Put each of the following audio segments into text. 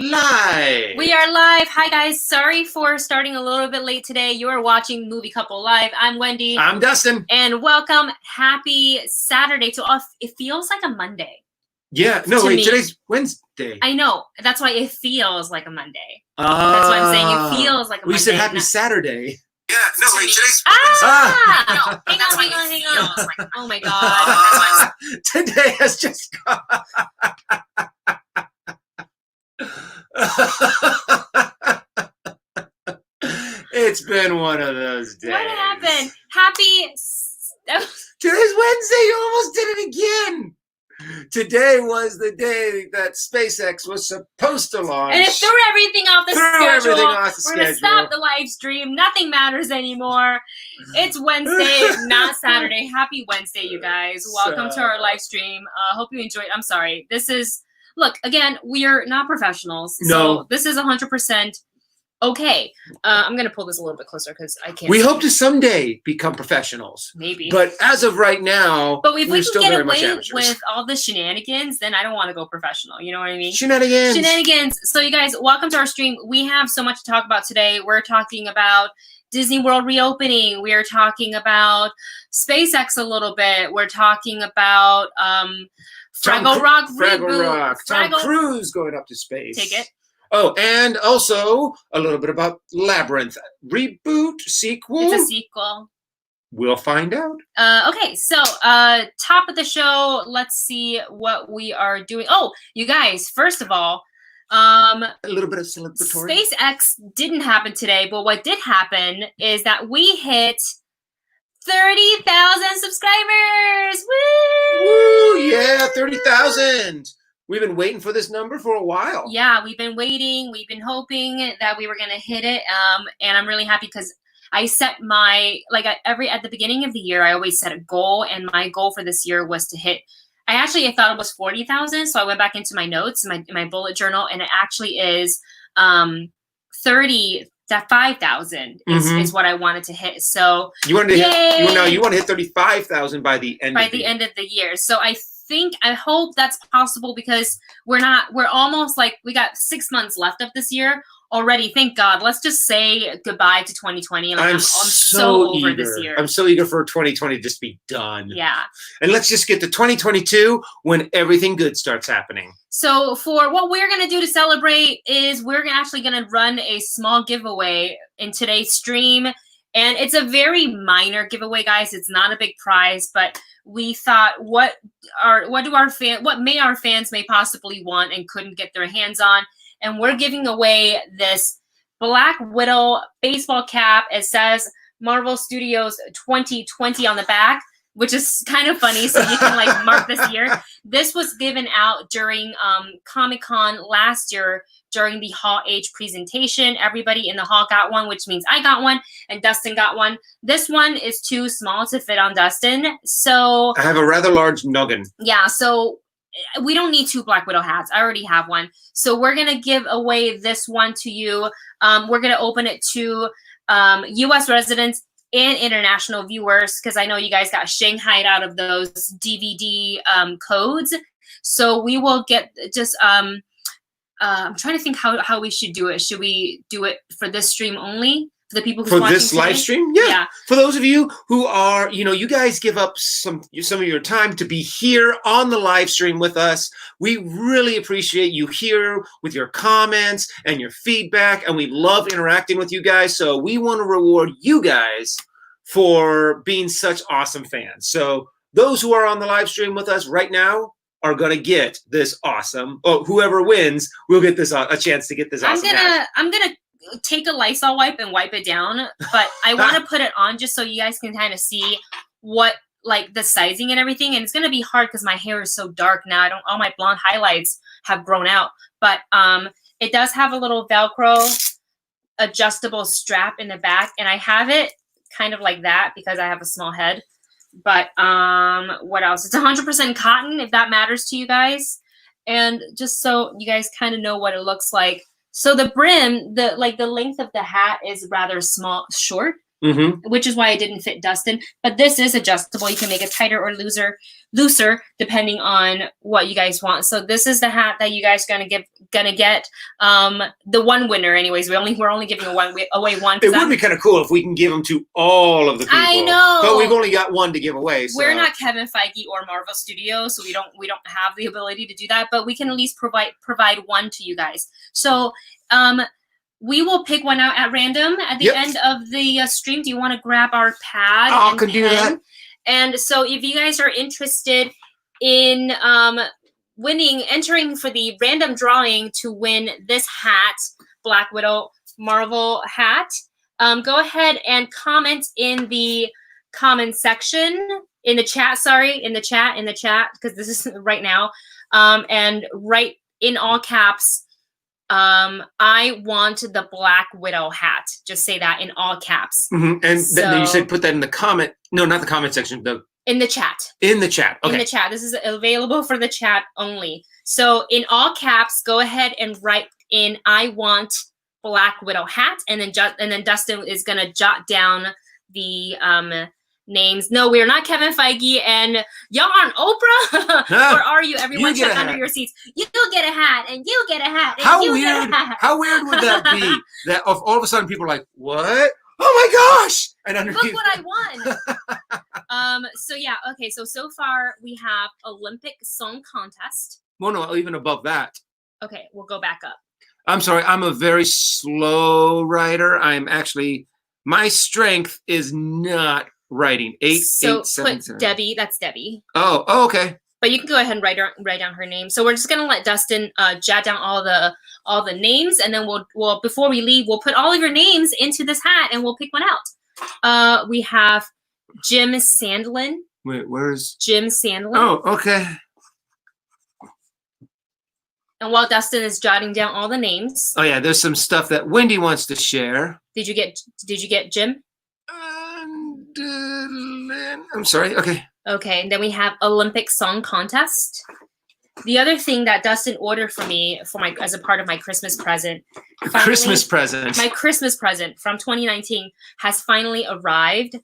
Live. We are live. Hi guys, sorry for starting a little bit late today. You are watching Movie Couple Live. I'm Wendy. I'm Dustin. And welcome. Happy Saturday to all. It feels like a Monday. Yeah, no, wait, today's Wednesday. I know. That's why it feels like a Monday. That's why I'm saying it feels like a Monday. We said happy Saturday. Yeah, no, wait, today's no, hang on. Oh my god. Today has just gone. It's been one of those days. What happened? Happy. Today's Wednesday. You almost did it again. Today was the day that SpaceX was supposed to launch. And it threw everything off the schedule. We're going to stop the live stream. Nothing matters anymore. It's Wednesday, not Saturday. Happy Wednesday, you guys. Welcome to our live stream. Hope you enjoyed. I'm sorry. This is, look, again, we're not professionals. No. So this is 100% okay. I'm going to pull this a little bit closer because I can't. We hope to someday become professionals. Maybe. But as of right now, but if we still can get very much away amateurs. with all the shenanigans, then I don't want to go professional. You know what I mean? Shenanigans. So you guys, welcome to our stream. We have so much to talk about today. We're talking about Disney World reopening. We are talking about SpaceX a little bit. We're talking about Fraggle Rock reboot. Tom Cruise going up to space. Take it. Oh, and also a little bit about Labyrinth. Reboot, sequel? It's a sequel. We'll find out. Okay, so top of the show, let's see what we are doing. Oh, you guys, first of all, a little bit of celebratory. SpaceX didn't happen today, but what did happen is that we hit 30,000 subscribers. Woo! Woo! Yeah, 30,000. We've been waiting for this number for a while. Yeah, we've been waiting. We've been hoping that we were going to hit it. And I'm really happy because I set my, at the beginning of the year, I always set a goal. And my goal for this year was to hit, I thought it was 40,000. So I went back into my notes, my bullet journal, and it actually is 5,000 is what I wanted to hit. So you wanted to hit, you want to hit 35,000 by the end of the year. So I hope that's possible because we're almost we got 6 months left of this year already. Thank God. Let's just say goodbye to 2020. I'm so over eager. This year. I'm so eager for 2020 to just be done. Yeah. And let's just get to 2022 when everything good starts happening. So for what we're going to do to celebrate is we're actually going to run a small giveaway in today's stream. And it's a very minor giveaway, guys. It's not a big prize, but we thought, what may our fans may possibly want and couldn't get their hands on, and we're giving away this Black Widow baseball cap. It says Marvel Studios 2020 on the back, which is kind of funny. So you can mark this year. This was given out during Comic-Con last year during the Hall H presentation. Everybody in the hall got one, which means I got one and Dustin got one. This one is too small to fit on Dustin. So I have a rather large noggin. Yeah, so we don't need 2 Black Widow hats. I already have one. So we're going to give away this one to you. We're going to open it to U.S. residents and international viewers because I know you guys got shanghaied out of those DVD codes. So we will get just I'm trying to think how we should do it. Should we do it for this stream only? For the people who's watching this live stream? Yeah. For those of you who are, you guys give up some of your time to be here on the live stream with us. We really appreciate you here with your comments and your feedback, and we love interacting with you guys. So we want to reward you guys for being such awesome fans. So those who are on the live stream with us right now are going to get this awesome. Oh, whoever wins will get this a chance to get this awesome. I'm gonna take a Lysol wipe and wipe it down, but I want to put it on just so you guys can kind of see what the sizing and everything. And it's gonna be hard because my hair is so dark now. All my blonde highlights have grown out, but it does have a little Velcro adjustable strap in the back, and I have it kind of like that because I have a small head. But what else? It's 100% cotton, if that matters to you guys. And just so you guys kind of know what it looks like. So the brim, the length of the hat is rather short. which is why it didn't fit Dustin. But this is adjustable. You can make it tighter or looser depending on what you guys want. So this is the hat that you guys are gonna get. The one winner, anyways. We're only giving away one. It would be kind of cool if we can give them to all of the people. I know, but we've only got one to give away. So. We're not Kevin Feige or Marvel Studios, so we don't have the ability to do that. But we can at least provide one to you guys. So we will pick one out at random at the end of the stream. Do you want to grab our pad? I can do that. And so if you guys are interested in entering for the random drawing to win this hat, Black Widow Marvel hat, go ahead and comment in the comment section, in the chat, because this is right now, and write in all caps, I want the Black Widow hat. Just say that in all caps. And then you said put that in the comment. No, not the comment section. In the chat. In the chat. Okay. In the chat. This is available for the chat only. So in all caps, go ahead and write in I want Black Widow hat, and then Dustin is gonna jot down the names. No, we're not Kevin Feige, and y'all aren't Oprah, or are you? Everyone check under your seats. You'll get a hat, and you'll get a hat, and you'll get a hat. How weird would that be? That all of a sudden people are like, what? Oh my gosh! And underneath, look what I won. So yeah, okay. So far we have Olympic Song Contest. Well, no, even above that. Okay, we'll go back up. I'm sorry, I'm a very slow writer. My strength is not writing. 8, so 8, 7, put 7. Debbie. That's Debbie. Oh, okay. But you can go ahead and write down her name. So we're just gonna let Dustin jot down all the names, and then we'll before we leave, we'll put all of your names into this hat, and we'll pick one out. We have Jim Sandlin. Wait, where's Jim Sandlin? Oh, okay. And while Dustin is jotting down all the names. Oh yeah, there's some stuff that Wendy wants to share. Did you get Jim? I'm sorry. Okay. Okay, and then we have Olympic Song Contest. The other thing that Dustin ordered for me as a part of my Christmas present. My Christmas present from 2019 has finally arrived.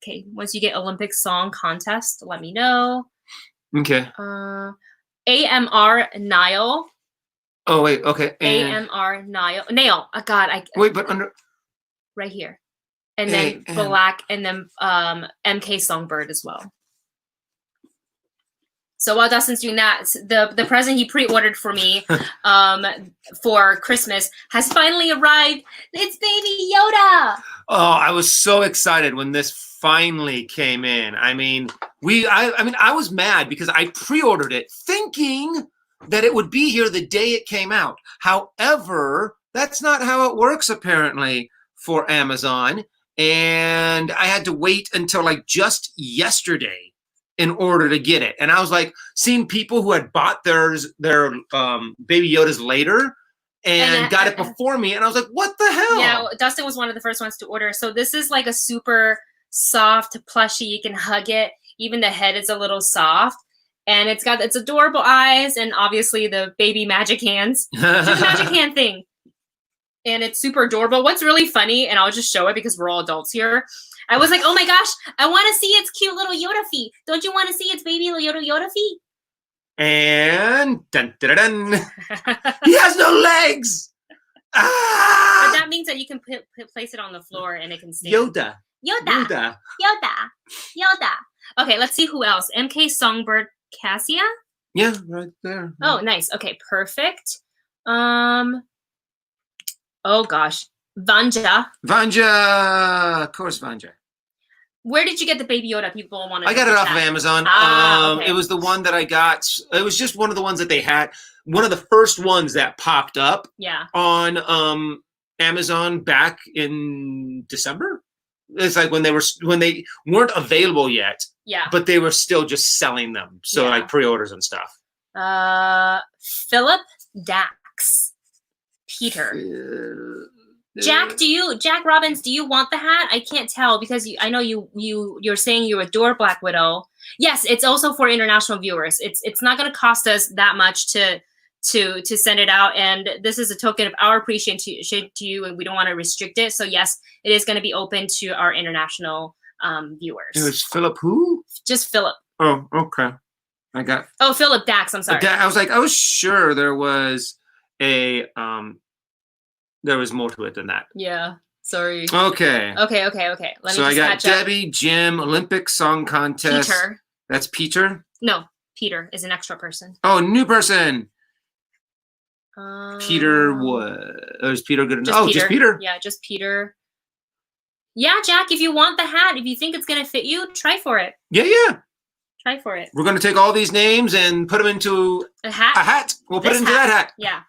Okay, once you get Olympic Song Contest, let me know. Okay. AMR Nile. Oh wait, okay. AMR Nail. Oh God, wait, but under right here. And then Black, and then MK Songbird as well. So while Dustin's doing that, the present he pre-ordered for me for Christmas has finally arrived. It's Baby Yoda. Oh, I was so excited when this finally came in. I mean, I was mad because I pre-ordered it thinking that it would be here the day it came out. However, that's not how it works apparently for Amazon. And I had to wait until like just yesterday in order to get it. And I was like seeing people who had bought their Baby Yodas later and got it before me. And I was like, what the hell? Yeah, Dustin was one of the first ones to order. So this is like a super soft plushie. You can hug it. Even the head is a little soft. And it's adorable eyes and obviously the baby magic hands. It's a magic hand thing. And it's super adorable. What's really funny, and I'll just show it because we're all adults here. I was like, oh my gosh, I want to see its cute little Yoda feet. Don't you want to see its baby Yoda feet? And dun, dun, dun, dun. He has no legs. Ah! But that means that you can place it on the floor and it can stand. Yoda. Okay, let's see who else. MK Songbird Cassia? Yeah, right there. Oh, nice. Okay, perfect. Oh gosh, Vanja. Of course, Vanja. Where did you get the Baby Yoda? People want to. I got it off of Amazon. Okay. It was the one that I got. It was just one of the ones that they had. One of the first ones that popped up. Yeah. On Amazon back in December. It's like when they weren't available yet. Yeah. But they were still just selling them. So like pre-orders and stuff. Philip Dax. Peter. Jack Robbins, do you want the hat? I can't tell because I know you're saying you adore Black Widow. Yes, it's also for international viewers. It's not going to cost us that much to to send it out, and this is a token of our appreciation to you, and we don't want to restrict it. So yes, it is going to be open to our international viewers. It was Philip who? Just Philip. Oh, okay. I got. Oh, Philip Dax. I'm sorry. I was like, I was sure there was a there was more to it than that. Yeah. Sorry. Okay. Okay. Let me I just got catch up. Debbie, Jim, Olympic Song Contest. Peter. That's Peter? No, Peter is an extra person. Oh, new person. Peter what? Oh, is Peter good enough? Oh, just Peter. Yeah, just Peter. Yeah, Jack, if you want the hat, if you think it's going to fit you, try for it. Yeah. Try for it. We're going to take all these names and put them into a hat. A hat. We'll put it into that hat. Yeah.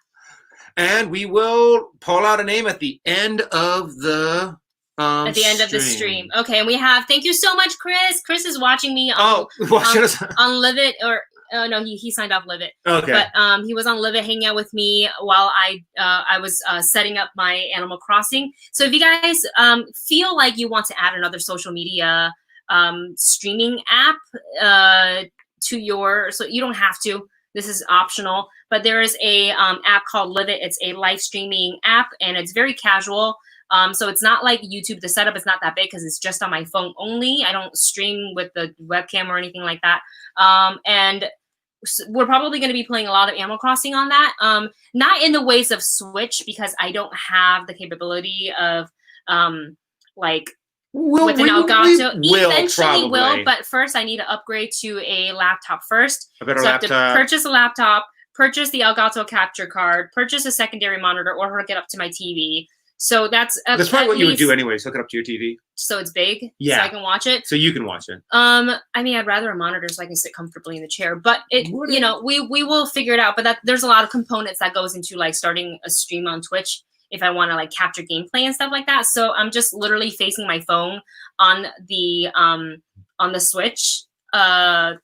And we will pull out a name at the end of the at the end of the stream. Okay, and we have, thank you so much, Chris. Chris is watching me on, on Live It, or no, he signed off Live It. Okay. But he was on Live It hanging out with me while I was setting up my Animal Crossing. So if you guys feel like you want to add another social media streaming app to your, so you don't have to. This is optional, but there is a app called Live It. It's a live streaming app, and it's very casual. So it's not like YouTube. The setup is not that big because it's just on my phone only. I don't stream with the webcam or anything like that. And we're probably going to be playing a lot of Animal Crossing on that. Not in the ways of Switch, because I don't have the capability of like with an Elgato. Eventually will, but first I need to upgrade to a laptop first. A better laptop. I have to purchase a laptop, purchase the Elgato capture card, purchase a secondary monitor, or hook it up to my TV. So that's probably what you would do anyways. Hook it up to your TV. So it's big. Yeah. So I can watch it. So you can watch it. I mean, I'd rather a monitor so I can sit comfortably in the chair. But we will figure it out. But there's a lot of components that goes into like starting a stream on Twitch if I want to like capture gameplay and stuff like that. So I'm just literally facing my phone on the Switch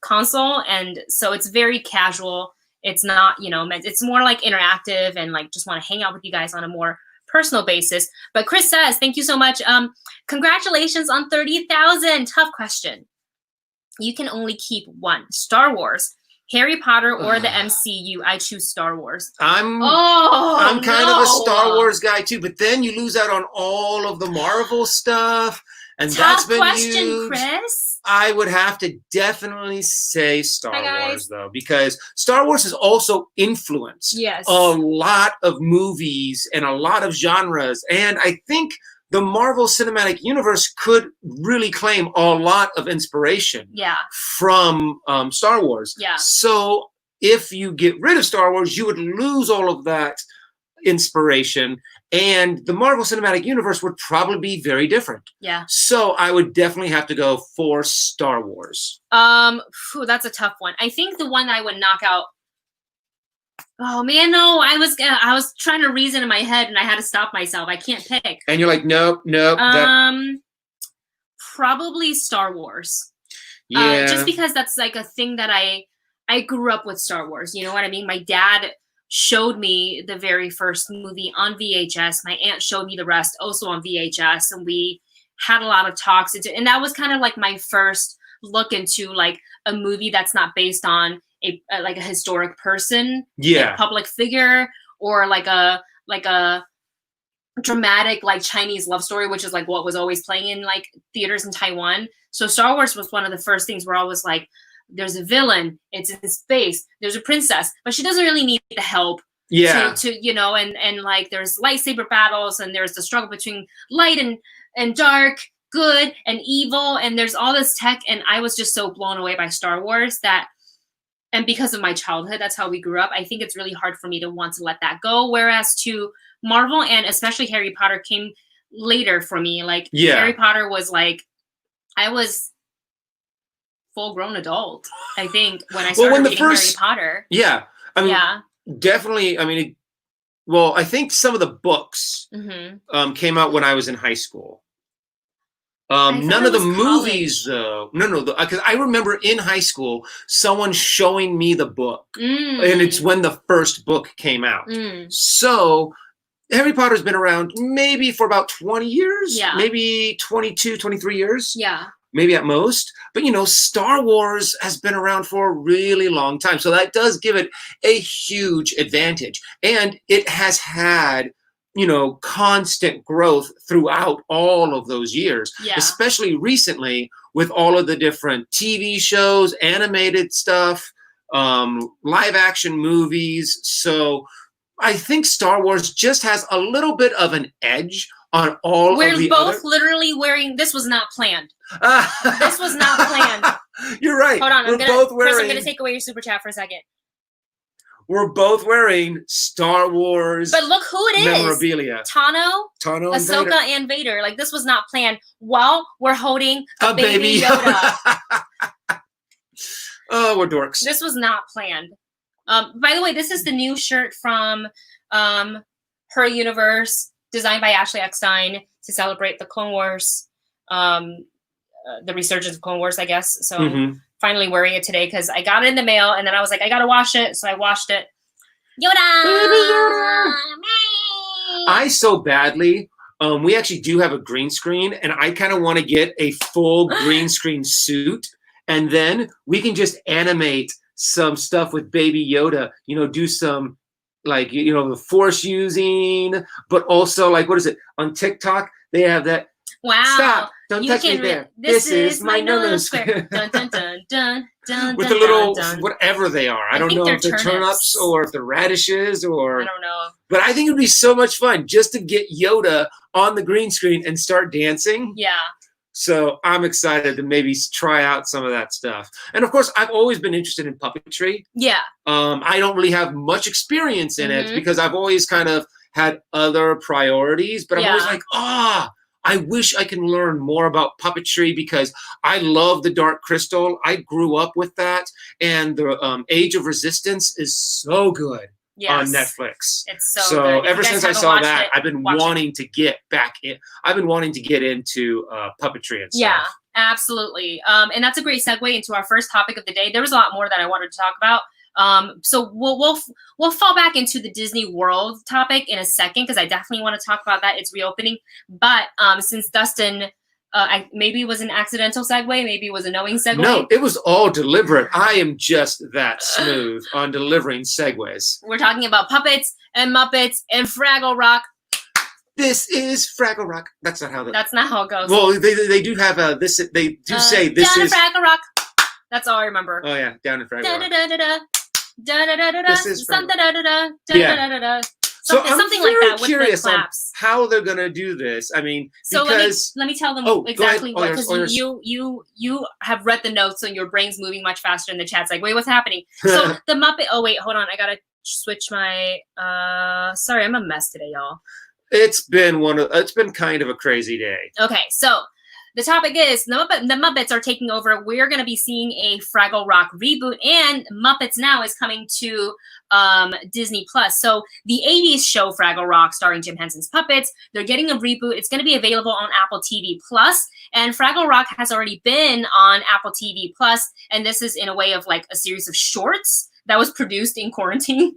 console, and so it's very casual. It's not, it's more like interactive and like just want to hang out with you guys on a more personal basis. But Chris says, thank you so much. Congratulations on 30,000. Tough question. You can only keep one. Star Wars, Harry Potter, or the MCU. I choose Star Wars. I'm kind of a Star Wars guy too, but then you lose out on all of the Marvel stuff. And Tough that's been question, used. Chris. I would have to definitely say Star Wars, though, because Star Wars has also influenced a lot of movies and a lot of genres. And I think the Marvel Cinematic Universe could really claim a lot of inspiration from Star Wars. Yeah. So if you get rid of Star Wars, you would lose all of that inspiration, and the Marvel Cinematic Universe would probably be very different. Yeah. So I would definitely have to go for Star Wars. That's a tough one. I think the one I would knock out. Oh man, no! I was trying to reason in my head, and I had to stop myself. I can't pick. And you're like, nope. Probably Star Wars. Yeah. Just because that's like a thing that I grew up with Star Wars. You know what I mean? My dad showed me the very first movie on VHS. My aunt showed me the rest also on VHS, and we had a lot of talks. And that was kind of like my first look into like a movie that's not based on a historic person, a public figure, or like a dramatic like Chinese love story, which is like what was always playing in like theaters in Taiwan. So Star Wars was one of the first things where I was like, there's a villain, it's in space, there's a princess, but she doesn't really need the help to and like there's lightsaber battles, and there's the struggle between light and dark, good and evil, and there's all this tech, and I was just so blown away by Star Wars and because of my childhood, that's how we grew up. I think it's really hard for me to want to let that go, whereas to Marvel and especially Harry Potter came later for me. Like Harry Potter was like, I was full-grown adult, I think, when I started reading Harry Potter. Yeah. I mean, definitely. I mean, I think some of the books came out when I was in high school. None of the movies, though. No, because I remember in high school someone showing me the book, and it's when the first book came out. So Harry Potter's been around maybe for about 20 years, maybe 22, 23 years. Yeah. maybe at most. But, Star Wars has been around for a really long time. So that does give it a huge advantage. And it has had, constant growth throughout all of those years, especially recently with all of the different TV shows, animated stuff, live action movies. So I think Star Wars just has a little bit of an edge on all of the We're both literally wearing, this was not planned. This was not planned. You're right. Hold on, Chris, I'm going to take away your super chat for a second. We're both wearing Star Wars. But look who it is. Memorabilia. Tano, Ahsoka, and Vader. Like, this was not planned. While we're holding a baby Yoda. Oh, we're dorks. This was not planned. By the way, this is the new shirt from Her Universe, designed by Ashley Eckstein to celebrate the Clone Wars, the resurgence of Clone Wars, I guess. So finally wearing it today because I got it in the mail and then I was like, I gotta wash it. So I washed it. Yoda! Baby Yoda! I so badly, we actually do have a green screen and I kind of want to get a full green screen suit and then we can just animate some stuff with Baby Yoda, do some like, the force using, but also like, what is it? On TikTok, they have that. Wow. Stop. Don't touch me there. This is my no square. Dun, dun, dun, dun, dun, with dun, the little, dun. whatever they are. I don't know if they're turnips or if they're radishes or. I don't know. But I think it would be so much fun just to get Yoda on the green screen and start dancing. Yeah. So I'm excited to maybe try out some of that stuff. And of course, I've always been interested in puppetry. Yeah. I don't really have much experience in it because I've always kind of had other priorities. But I'm always like, I wish I can learn more about puppetry because I love the Dark Crystal. I grew up with that. And the Age of Resistance is so good. On Netflix. It's so good. Ever since I saw that, I've been wanting to get back in. I've been wanting to get into puppetry and stuff. Yeah, absolutely. And that's a great segue into our first topic of the day. There was a lot more that I wanted to talk about. So we'll fall back into the Disney World topic in a second because I definitely want to talk about that. It's reopening. But since Dustin maybe it was an accidental segue. Maybe it was a knowing segue. No, it was all deliberate. I am just that smooth on delivering segues. We're talking about puppets and Muppets and Fraggle Rock. This is Fraggle Rock. That's not how That's not how it goes. Well, they do have this. They do say this down is in Fraggle Rock. That's all I remember. Oh yeah, down in Fraggle Rock. This is Yeah. So I'm something very like that with curious the on claps. how they're gonna do this. I mean, so because let me tell them Oh, exactly go ahead. what, because you have read the notes and your brain's moving much faster in the chat. It's like, wait, what's happening? So the Muppet. Oh wait, hold on. I gotta switch my. Sorry, I'm a mess today, y'all. it's been kind of a crazy day. Okay, so the topic is the Muppets are taking over. We're going to be seeing a Fraggle Rock reboot, and Muppets Now is coming to Disney Plus. So the 80s show Fraggle Rock, starring Jim Henson's puppets, they're getting a reboot. It's going to be available on Apple TV Plus, and Fraggle Rock has already been on Apple TV Plus, and this is in a way of like a series of shorts that was produced in quarantine,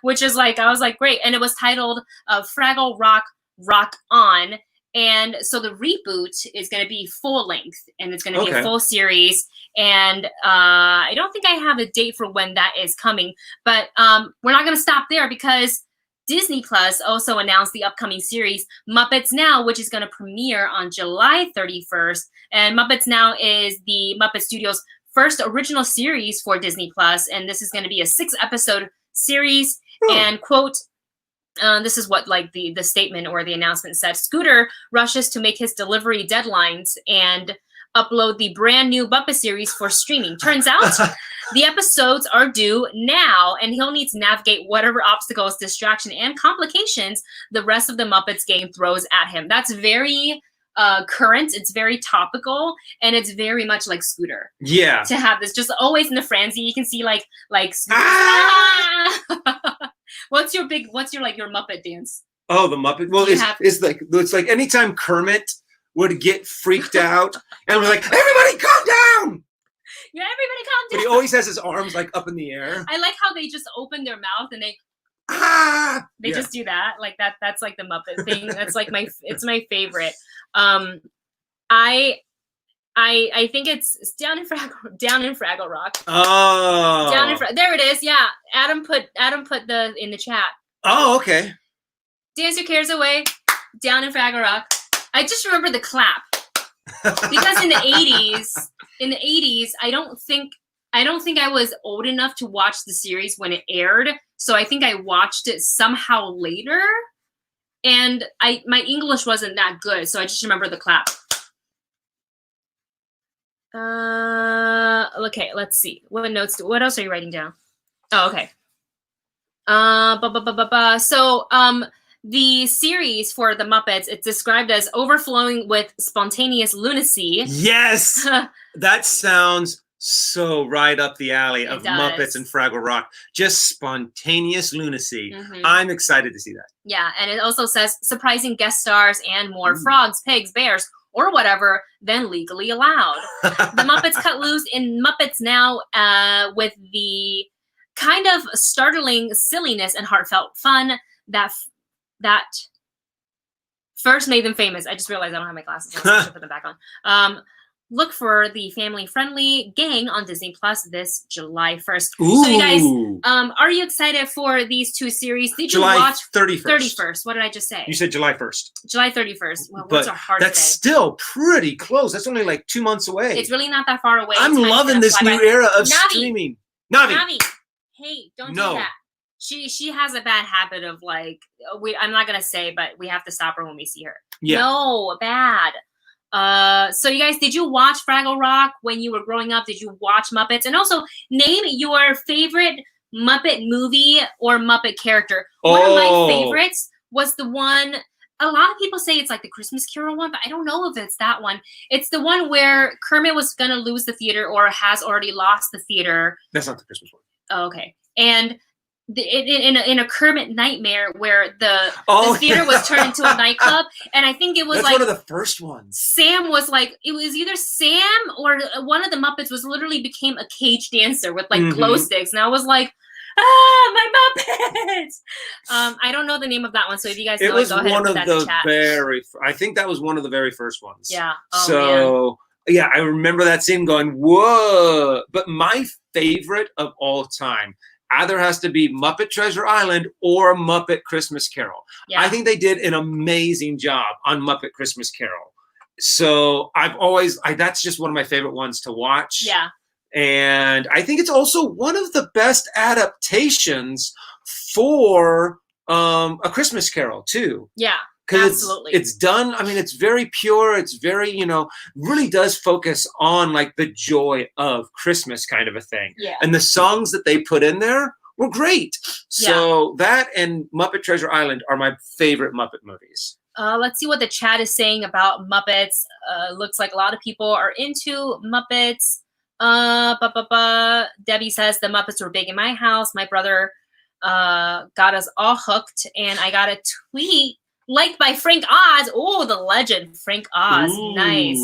which is like, I was like, great. And it was titled Fraggle Rock Rock On. And so the reboot is going to be full length, and it's going to be a full series. And I don't think I have a date for when that is coming, but we're not going to stop there because Disney Plus also announced the upcoming series Muppets Now, which is going to premiere on July 31st. And Muppets Now is the Muppet Studios' first original series for Disney Plus, and this is going to be a 6-episode series. And quote, this is what like the statement or the announcement said. Scooter rushes to make his delivery deadlines and upload the brand new Muppet series for streaming. Turns out the episodes are due now, and he'll need to navigate whatever obstacles, distraction, and complications the rest of the Muppets game throws at him. That's very current. It's very topical, and it's very much like Scooter. Yeah. To have this just always in the frenzy. You can see like Scooter. What's your Muppet dance? Oh, the Muppet. Well, it's like anytime Kermit would get freaked out and was like, "Everybody, calm down!" Yeah, everybody, calm down. But he always has his arms like up in the air. I like how they just open their mouth and they just do that. Like that. That's like the Muppet thing. That's like it's my favorite. I think it's down in Fraggle Rock. Oh. There it is. Yeah. Adam put the in the chat. Oh, okay. Dance your cares away. Down in Fraggle Rock. I just remember the clap. Because in the 80s, I don't think I was old enough to watch the series when it aired. So I think I watched it somehow later. And my English wasn't that good, so I just remember the clap. Okay, let's see. What else are you writing down? Oh, okay. So, the series for the Muppets, it's described as overflowing with spontaneous lunacy. Yes! That sounds so right up the alley of Muppets and Fraggle Rock. Just spontaneous lunacy. I'm excited to see that. Yeah, and it also says surprising guest stars and more frogs, pigs, bears, or whatever than legally allowed. The Muppets cut loose in Muppets Now with the kind of startling silliness and heartfelt fun that first made them famous. I just realized I don't have my glasses on, so I should put them back on. Look for the family-friendly Gang on Disney Plus this July 1st. Ooh. So you guys, are you excited for these two series? Did you watch 31st? 31st. What did I just say? You said July 1st. July 31st. Well, what's our hard that's still pretty close. That's only like 2 months away. It's really not that far away. I'm loving this new era of streaming. Navi. Hey, don't do that. She has a bad habit of like, I'm not gonna say, but we have to stop her when we see her. Yeah. No, bad. So you guys, did you watch Fraggle Rock when you were growing up? Did you watch Muppets? And also, name your favorite Muppet movie or Muppet character. One of my favorites was the one, a lot of people say it's like the Christmas Carol one, but I don't know if it's that one. It's the one where Kermit was going to lose the theater or has already lost the theater. That's not the Christmas one. Oh, okay. And in a Kermit nightmare where the theater was turned into a nightclub, and I think it was one of the first ones. Sam was like, it was either Sam or one of the Muppets was literally became a cage dancer with like glow sticks, and I was like, my Muppets. I don't know the name of that one, so if you guys know, go ahead and put that in the chat. I think that was one of the very first ones. Yeah. Yeah, I remember that scene going, whoa! But my favorite of all time either has to be Muppet Treasure Island or Muppet Christmas Carol. Yeah. I think they did an amazing job on Muppet Christmas Carol. So that's just one of my favorite ones to watch. Yeah. And I think it's also one of the best adaptations for A Christmas Carol too. Yeah. Absolutely. It's done. I mean, it's very pure. It's very, really does focus on like the joy of Christmas kind of a thing. Yeah. And the songs that they put in there were great. So that and Muppet Treasure Island are my favorite Muppet movies. Let's see what the chat is saying about Muppets. Looks like a lot of people are into Muppets. Debbie says the Muppets were big in my house. My brother got us all hooked, and I got a tweet liked by Frank Oz. Oh, the legend, Frank Oz. Ooh. Nice.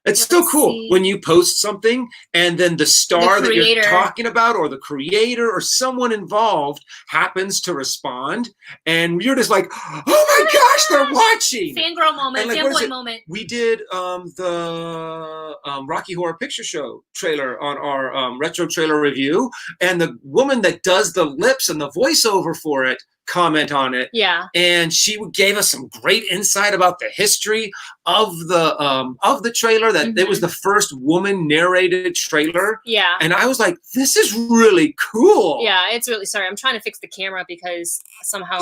It's still cool when you post something and then the star that you're talking about or the creator or someone involved happens to respond and you're just like, oh my gosh, they're watching. Fangirl moment, fanboy moment. We did the Rocky Horror Picture Show trailer on our retro trailer review, and the woman that does the lips and the voiceover for it comment on it. Yeah. And she gave us some great insight about the history of the trailer, that it was the first woman narrated trailer. Yeah. And I was like, this is really cool. Yeah, it's really, sorry, I'm trying to fix the camera because somehow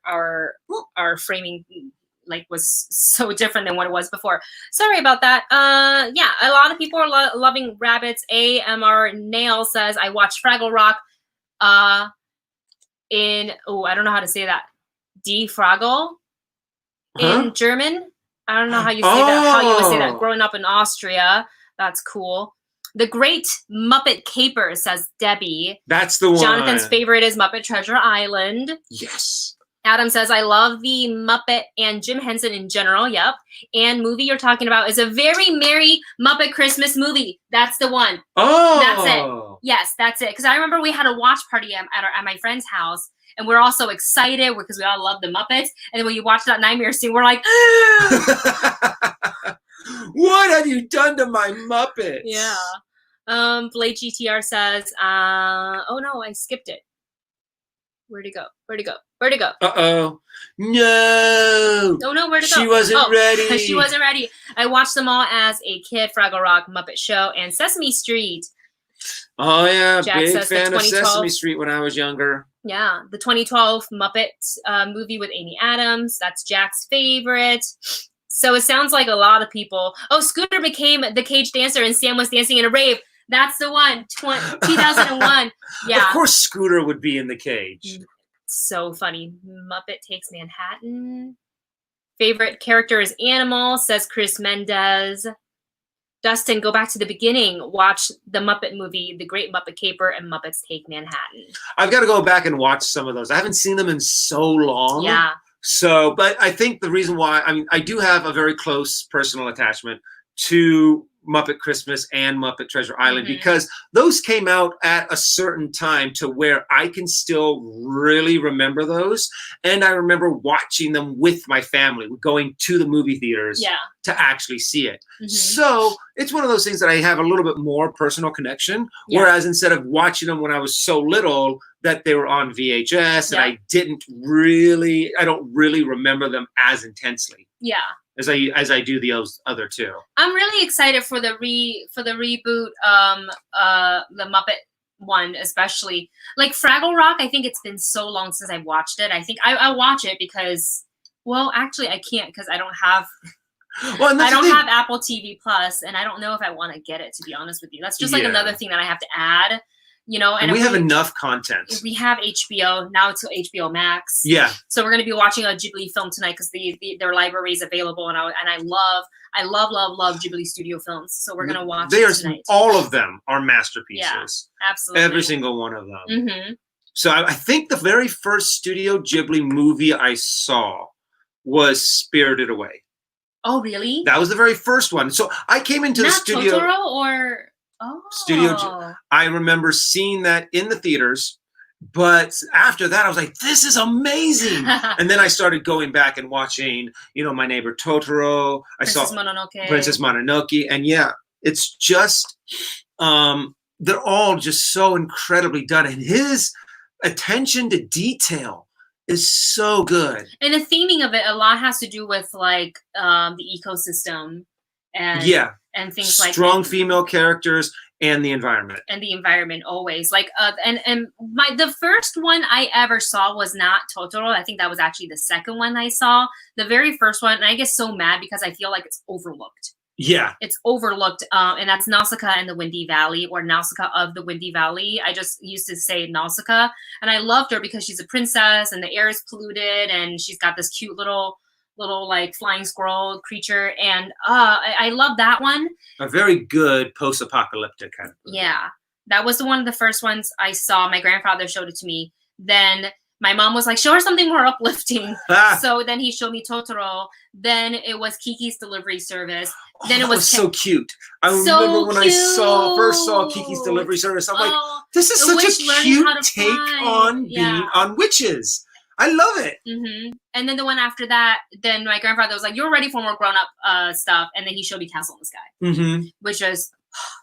our framing like was so different than what it was before. Sorry about that. Yeah, a lot of people are loving rabbits. AMR Nail says, I watched Fraggle Rock in, I don't know how to say that. Die Fraggle in German. I don't know how you say that, how you would say that. Growing up in Austria, that's cool. The Great Muppet Caper, says Debbie. That's the one. Jonathan's favorite is Muppet Treasure Island. Yes. Adam says, I love the Muppet and Jim Henson in general. Yep. And movie you're talking about is a very merry Muppet Christmas movie. That's the one. Oh. That's it. Yes, that's it. Because I remember we had a watch party at my friend's house, and we're all so excited because we all love the Muppets. And then when you watch that nightmare scene, we're like, what have you done to my Muppets? Yeah. Blade GTR says, oh no, I skipped it. Where'd it go? Where'd it go? Where'd it go? Uh-oh. No. Oh no, where'd it go? She wasn't ready. She wasn't ready. I watched them all as a kid, Fraggle Rock, Muppet Show, and Sesame Street. Oh yeah, Jack big says fan the of 2012 Sesame Street when I was younger. Yeah, the 2012 Muppets movie with Amy Adams. That's Jack's favorite. So it sounds like a lot of people. Oh, Scooter became the cage dancer and Sam was dancing in a rave. That's the one, 2001. Yeah. Of course Scooter would be in the cage. So funny. Muppet Takes Manhattan. Favorite character is Animal, says Chris Mendez. Dustin, go back to the beginning. Watch the Muppet movie, The Great Muppet Caper, and Muppets Take Manhattan. I've got to go back and watch some of those. I haven't seen them in so long. Yeah. So, but I think the reason why, I mean, I do have a very close personal attachment to Muppet Christmas and Muppet Treasure Island because those came out at a certain time to where I can still really remember those. And I remember watching them with my family, going to the movie theaters to actually see it. So it's one of those things that I have a little bit more personal connection. Whereas instead of watching them when I was so little that they were on VHS and I don't really remember them as intensely. Yeah. As I do the other two. I'm really excited for the reboot, the Muppet one especially. Like Fraggle Rock, I think it's been so long since I've watched it. I think I'll watch it because, well, actually I can't because I don't have have Apple TV Plus, and I don't know if I want to get it, to be honest with you. That's just like another thing that I have to add. You know, and we have enough content. We have HBO now. It's HBO Max. Yeah. So we're going to be watching a Ghibli film tonight because their library is available, and I love Ghibli studio films. So we're going to watch it tonight. All of them are masterpieces. Yeah, absolutely. Every single one of them. So I think the very first Studio Ghibli movie I saw was Spirited Away. Oh, really? That was the very first one. So I came into the studio. Not Totoro or. Oh. I remember seeing that in the theaters, but after that I was like, this is amazing. And then I started going back and watching, My Neighbor Totoro. Princess Mononoke. And yeah, it's just, they're all just so incredibly done. And his attention to detail is so good. And the theming of it, a lot has to do with like the ecosystem and things like strong female characters and the environment. And the environment always. Like the first one I ever saw was not Totoro. I think that was actually the second one I saw. The very first one, and I get so mad because I feel like it's overlooked. Yeah. It's overlooked. And that's Nausicaa and the Windy Valley, or Nausicaa of the Windy Valley. I just used to say Nausicaa. And I loved her because she's a princess and the air is polluted and she's got this cute little like flying squirrel creature, and I love that one. A very good post-apocalyptic kind of movie. Yeah, that was one of the first ones I saw. My grandfather showed it to me. Then my mom was like, show her something more uplifting. So then he showed me Totoro. Then it was Kiki's Delivery Service. Then it was so cute. I remember when I first saw Kiki's Delivery Service, I'm like, this is such a cute take on witches. I love it. And then the one after that, then my grandfather was like, you're ready for more grown-up stuff. And then he showed me Castle in the Sky, which was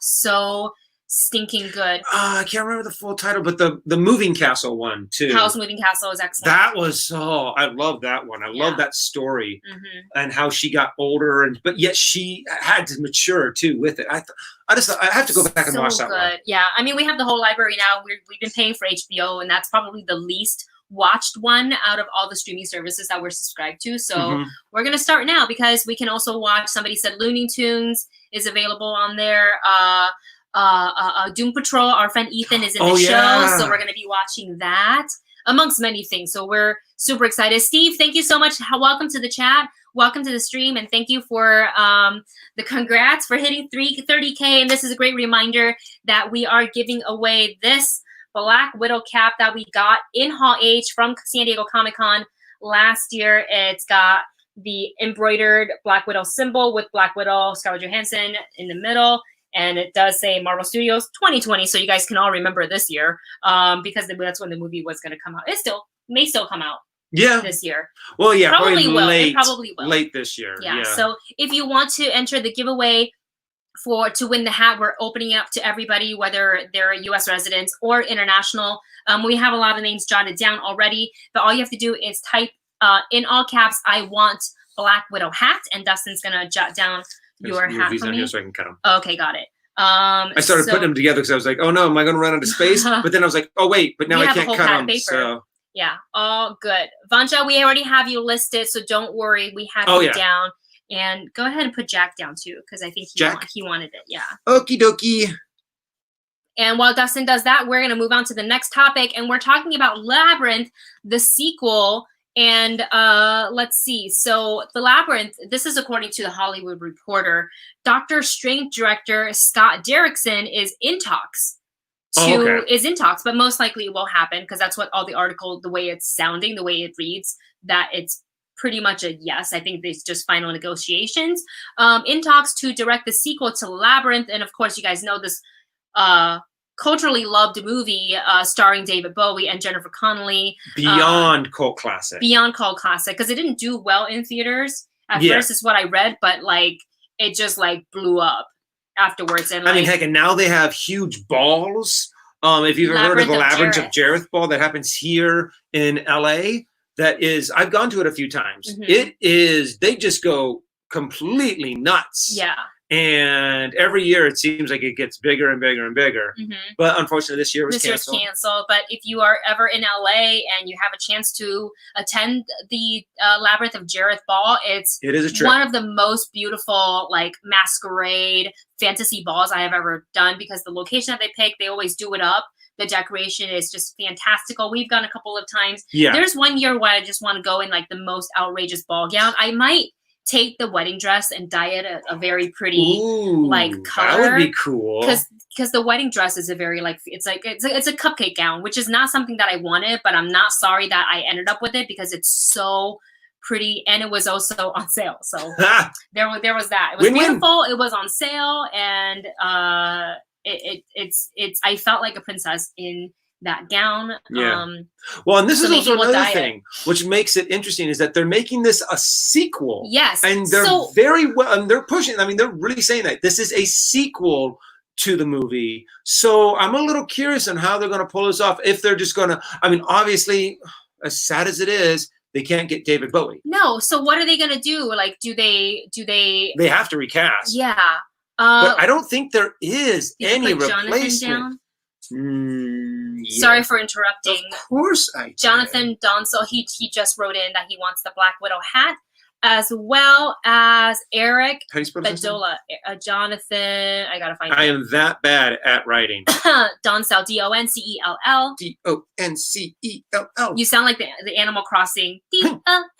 so stinking good. I can't remember the full title, but the Moving Castle one, too. Howl's Moving Castle is excellent. That was, I love that one. I love that story and how she got older, but yet she had to mature, too, with it. I have to go back and watch that one. Yeah, I mean, we have the whole library now. We've been paying for HBO, and that's probably the least watched one out of all the streaming services that we're subscribed to. So we're going to start now because we can also watch, somebody said Looney Tunes is available on there. Doom Patrol, our friend Ethan is in the show. So we're going to be watching that amongst many things. So we're super excited. Steve, thank you so much. Welcome to the chat. Welcome to the stream. And thank you for the congrats for hitting 30K. And this is a great reminder that we are giving away this Black Widow cap that we got in Hall H from San Diego Comic-Con last year. It's got the embroidered Black Widow symbol with Black Widow, Scarlett Johansson in the middle. And it does say Marvel Studios 2020, so you guys can all remember this year, because that's when the movie was going to come out. It may still come out this year. Well, yeah, probably will. Late, it probably will. Late this year. Yeah. So if you want to enter the giveaway to win the hat, we're opening it up to everybody, whether they're U.S. residents or international. We have a lot of names jotted down already, but all you have to do is type in all caps, "I want Black Widow hat," and Dustin's gonna jot down your hat for me. Here so I can cut them. Okay, got it. I started putting them together because I was like, "Oh no, am I going to run out of space?" But then I was like, "Oh wait, but now I can't cut them." So yeah, all good. Vanja, we already have you listed, so don't worry. We have you down. And go ahead and put Jack down too, because I think he wanted it. Yeah. Okie dokie. And while Dustin does that, we're going to move on to the next topic, and we're talking about Labyrinth, the sequel. And let's see. So the Labyrinth, this is according to the Hollywood Reporter. Doctor Strange director Scott Derrickson is in talks. But most likely it will happen, because that's what all the article, the way it's sounding, the way it reads, that it's pretty much a yes. I think it's just final negotiations. In talks to direct the sequel to Labyrinth. And of course, you guys know this culturally loved movie starring David Bowie and Jennifer Connelly. Beyond cult classic. Beyond cult classic, because it didn't do well in theaters at first, is what I read, but like it just like blew up afterwards. And I mean, heck, and now they have huge balls. If you've ever heard of the Labyrinth of Jareth ball that happens here in LA, that is, I've gone to it a few times. Mm-hmm. It is, they just go completely nuts. Yeah. And every year it seems like it gets bigger and bigger and bigger. Mm-hmm. But unfortunately, this year was canceled. This year's canceled. But if you are ever in LA and you have a chance to attend the Labyrinth of Jareth ball, it is a trip. One of the most beautiful, like, masquerade fantasy balls I have ever done, because the location that they pick, they always do it up. The decoration is just fantastical. We've gone a couple of times. Yeah. There's one year where I just want to go in like the most outrageous ball gown. I might take the wedding dress and dye it a very pretty like color. That would be cool. Because the wedding dress is a very like it's a cupcake gown, which is not something that I wanted, but I'm not sorry that I ended up with it, because it's so pretty, and it was also on sale. So there was that. It was beautiful. It was on sale, and it's I felt like a princess in that gown. Yeah. Well, and this is also another thing which makes it interesting, is that they're making this a sequel. Yes. And they're very well, and they're pushing, I mean, they're really saying that this is a sequel to the movie. So I'm a little curious on how they're going to pull this off. If they're just going to, I mean, obviously, as sad as it is, they can't get David Bowie. No. So what are they going to do? Like, do they? They have to recast. Yeah. But I don't think there is any replacement. Sorry for interrupting. Of course I did. Jonathan Donsel, he just wrote in that he wants the Black Widow hat, as well as Eric Bedola. Jonathan, I gotta find it. I am that bad at writing. Donsel, Doncell. Doncell. You sound like the Animal Crossing. Doncell.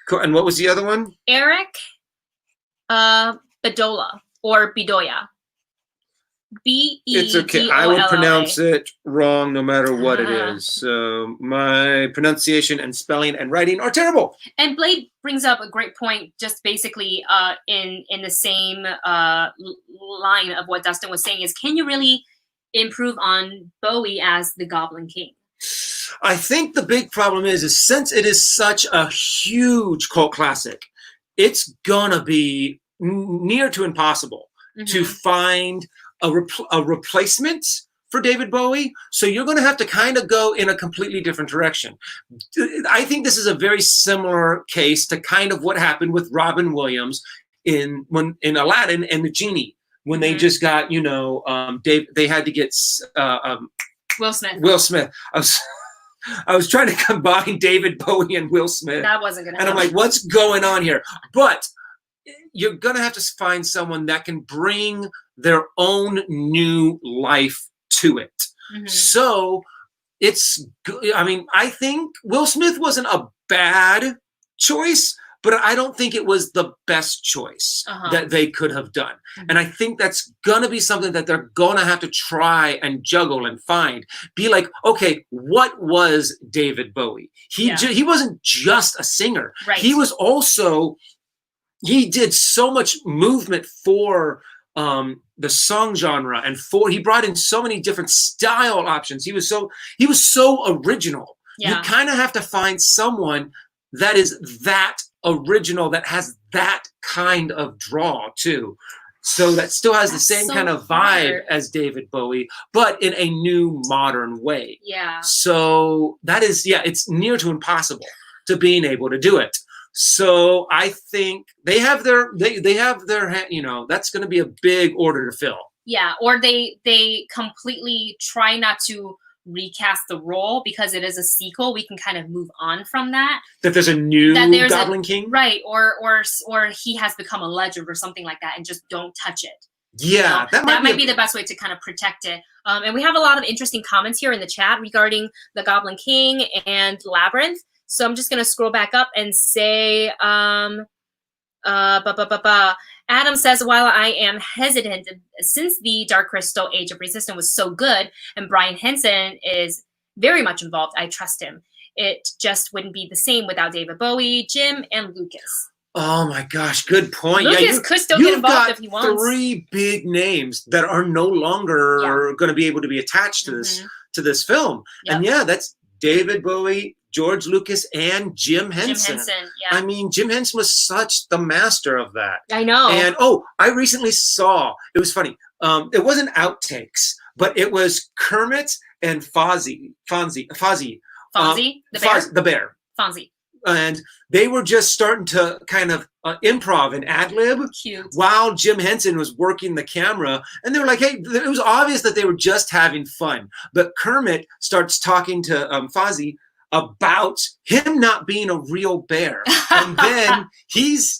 Cool. And what was the other one? Eric Bedola, or Bedoya. B-E-D-O-L-L-A. It's okay. I would pronounce it wrong no matter what it is. So my pronunciation and spelling and writing are terrible. And Blade brings up a great point, just basically in the same line of what Dustin was saying, is, can you really improve on Bowie as the Goblin King? I think the big problem is since it is such a huge cult classic, it's gonna be near to impossible to find a replacement for David Bowie. So you're going to have to kind of go in a completely different direction. I think this is a very similar case to kind of what happened with Robin Williams in Aladdin and the Genie, when they just got, they had to get Will Smith. Will Smith. I was trying to combine David Bowie and Will Smith. That wasn't going to happen. And I'm like, what's going on here? But you're going to have to find someone that can bring their own new life to it. So I think Will Smith wasn't a bad choice, but I don't think it was the best choice that they could have done. And I think that's going to be something that they're going to have to try and juggle and find. Be like, okay, what was David Bowie? He wasn't just a singer. Right. He was also, he did so much movement for the song genre, and he brought in so many different style options. He was so original. Yeah. You kind of have to find someone that is that original, that has that kind of draw too. So that still has the same kind of vibe as David Bowie, but in a new modern way. Yeah. So that is, it's near to impossible to being able to do it. So I think they have their, that's going to be a big order to fill. Yeah. Or they completely try not to recast the role because it is a sequel. We can kind of move on from that. That there's a new Goblin King? Right. Or he has become a legend or something like that and just don't touch it. Yeah. That might be the best way to kind of protect it. And we have a lot of interesting comments here in the chat regarding the Goblin King and Labyrinth. So I'm just going to scroll back up and say, Adam says, while I am hesitant, since the Dark Crystal Age of Resistance was so good and Brian Henson is very much involved, I trust him. It just wouldn't be the same without David Bowie, Jim, and Lucas. Oh my gosh, good point. Lucas could still get involved if he wants. You've got 3 big names that are no longer going to be able to be attached to this film. Yep. And that's David Bowie, George Lucas, and Jim Henson. I mean, Jim Henson was such the master of that. I know. And I recently saw, it was funny. It wasn't outtakes, but it was Kermit and Fonzie, the bear. Fonzie. And they were just starting to kind of improv and ad-lib while Jim Henson was working the camera. And they were like, hey, it was obvious that they were just having fun. But Kermit starts talking to Fonzie about him not being a real bear. And then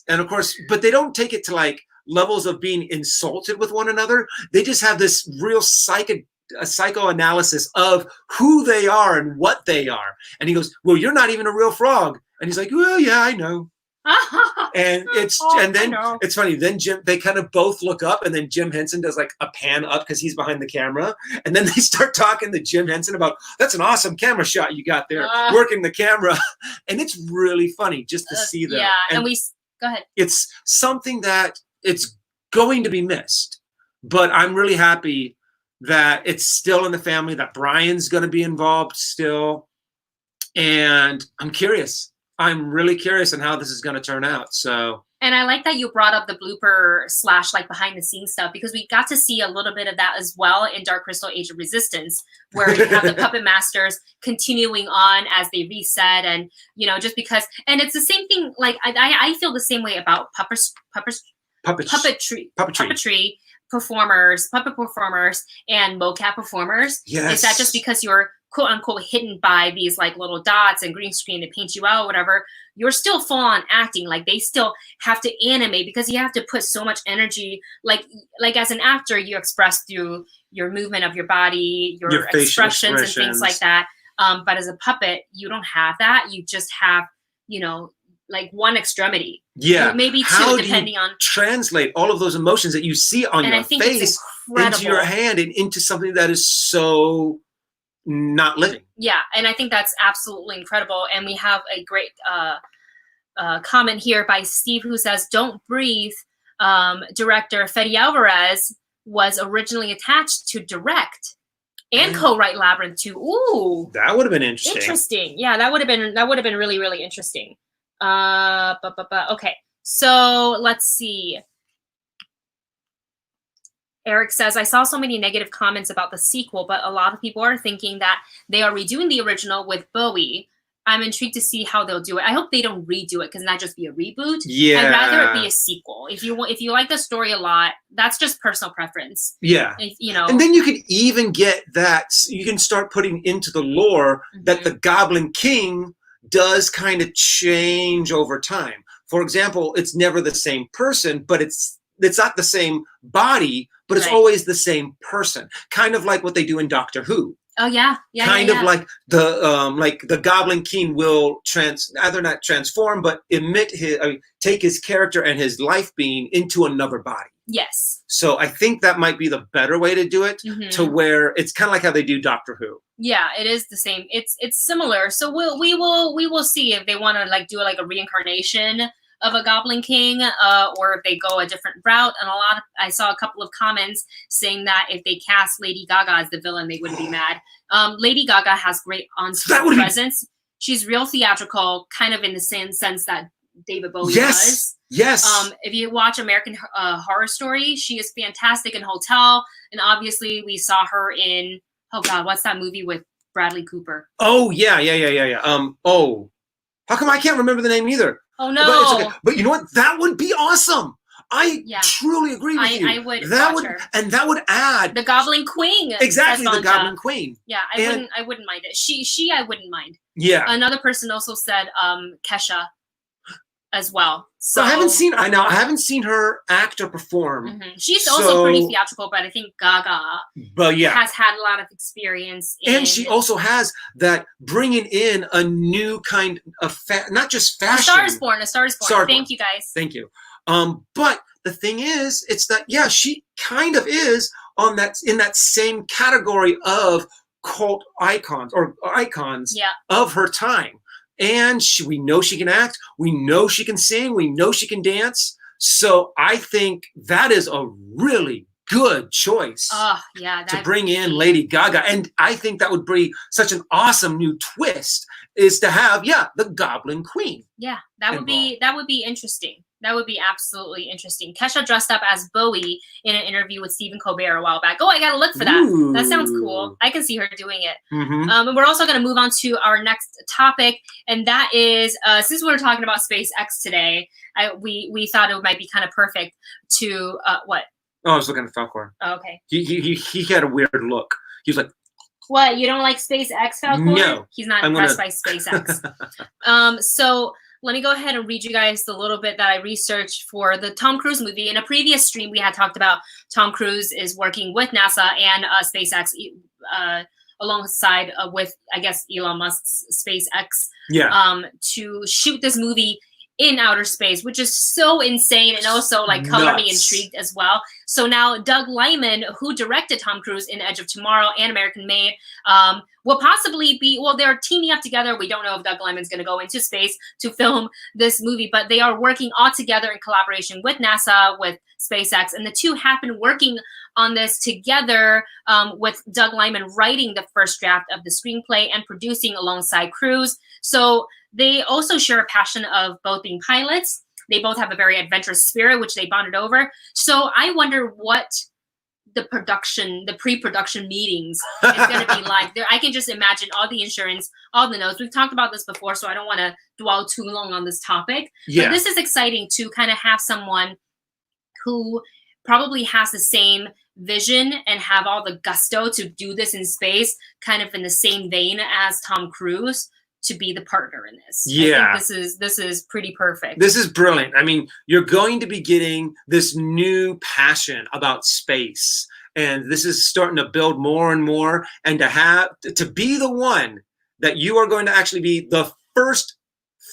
and of course, but they don't take it to like levels of being insulted with one another. They just have this real psychoanalysis of who they are and what they are. And he goes, well, you're not even a real frog. And he's like, well, yeah, I know. And it's funny. Then they kind of both look up, and then Jim Henson does like a pan up because he's behind the camera. And then they start talking to Jim Henson about, that's an awesome camera shot you got there, working the camera. And it's really funny just to see them. Yeah, and go ahead. It's something that it's going to be missed, but I'm really happy that it's still in the family, that Brian's going to be involved still. And I'm curious. I'm really curious on how this is going to turn out. So, and I like that you brought up the blooper / like behind the scenes stuff, because we got to see a little bit of that as well in Dark Crystal Age of Resistance, where you have the puppet masters continuing on as they reset, and just because, and it's the same thing. Like I feel the same way about puppetry performers, puppet performers, and mocap performers. Yes. Is that just because you're quote unquote hidden by these like little dots and green screen to paint you out or whatever, you're still full on acting? Like they still have to animate because you have to put so much energy. Like as an actor, you express through your movement of your body, your expressions and things like that. But as a puppet, you don't have that. You just have, like one extremity. Yeah. Maybe two, depending on. Translate all of those emotions that you see on your face into your hand and into something that is so not living. Yeah, and I think that's absolutely incredible. And we have a great comment here by Steve who says, "Don't Breathe." Director Fede Alvarez was originally attached to direct and co-write Labyrinth 2. Ooh, that would have been interesting. Interesting. Yeah, that would have been really, really interesting. Okay, so let's see. Eric says, I saw so many negative comments about the sequel, but a lot of people are thinking that they are redoing the original with Bowie. I'm intrigued to see how they'll do it. I hope they don't redo it, because not just be a reboot. Yeah. I'd rather it be a sequel. If you like the story a lot, that's just personal preference. Yeah. And then you could even get that, you can start putting into the lore that the Goblin King does kind of change over time. For example, it's never the same person, but it's not the same body, but it's always the same person. Kind of like what they do in Doctor Who. Oh yeah, yeah. Kind of like the Goblin King will either not transform, but take his character and his life being into another body. Yes. So I think that might be the better way to do it, to where it's kind of like how they do Doctor Who. Yeah, it is the same. It's similar. So we will see if they want to like do like a reincarnation of a Goblin King, or if they go a different route. And I saw a couple of comments saying that if they cast Lady Gaga as the villain, they wouldn't be mad. Lady Gaga has great on-screen presence. She's real theatrical, kind of in the same sense that David Bowie was. Yes. If you watch American Horror Story, she is fantastic in Hotel, and obviously we saw her in what's that movie with Bradley Cooper? Oh yeah. How come I can't remember the name either? Oh no! But, it's okay. But you know what? That would be awesome. I truly agree with you. I would that watch would her. And that would add the Goblin Queen. Exactly, the Goblin Queen. Yeah, I wouldn't mind it. She I wouldn't mind. Yeah. Another person also said Kesha as well. So I haven't seen her act or perform. She's also pretty theatrical, but I think Gaga has had a lot of experience. And she also has that bringing in a new kind of not just fashion. A Star is Born. Thank you guys. Thank you. But the thing is, it's that she kind of is in that same category of cult icons of her time. And we know she can act. We know she can sing. We know she can dance. So I think that is a really good choice to bring in Lady Gaga. And I think that would bring such an awesome new twist is to have, the Goblin Queen. Yeah, that would be interesting. That would be absolutely interesting. Kesha dressed up as Bowie in an interview with Stephen Colbert a while back. Oh, I got to look for that. Ooh. That sounds cool. I can see her doing it. And we're also going to move on to our next topic. And that is, since we're talking about SpaceX today, we thought it might be kind of perfect to, what? Oh, I was looking at Falcor. Oh, okay. He had a weird look. He was like, what? You don't like SpaceX, Falcor? No. He's not impressed by SpaceX. So let me go ahead and read you guys the little bit that I researched for the Tom Cruise movie. In a previous stream, we had talked about Tom Cruise is working with NASA and SpaceX alongside with, I guess, Elon Musk's SpaceX to shoot this movie in outer space, which is so insane and also like color me intrigued as well. So now Doug Liman, who directed Tom Cruise in Edge of Tomorrow and American Made, will possibly be, they're teaming up together. We don't know if Doug Liman's going to go into space to film this movie, but they are working all together in collaboration with NASA, with SpaceX, and the two have been working on this together with Doug Liman writing the first draft of the screenplay and producing alongside Cruise. So they also share a passion of both being pilots. They both have a very adventurous spirit, which they bonded over. So I wonder what the pre-production meetings is going to be like. I can just imagine all the insurance, all the notes. We've talked about this before, so I don't want to dwell too long on this topic. Yeah. But this is exciting to kind of have someone who probably has the same vision and have all the gusto to do this in space, kind of in the same vein as Tom Cruise, to be the partner in this. Yeah. I think this is pretty perfect. This is brilliant. I mean, you're going to be getting this new passion about space. And this is starting to build more and more. And to be the one that you are going to actually be the first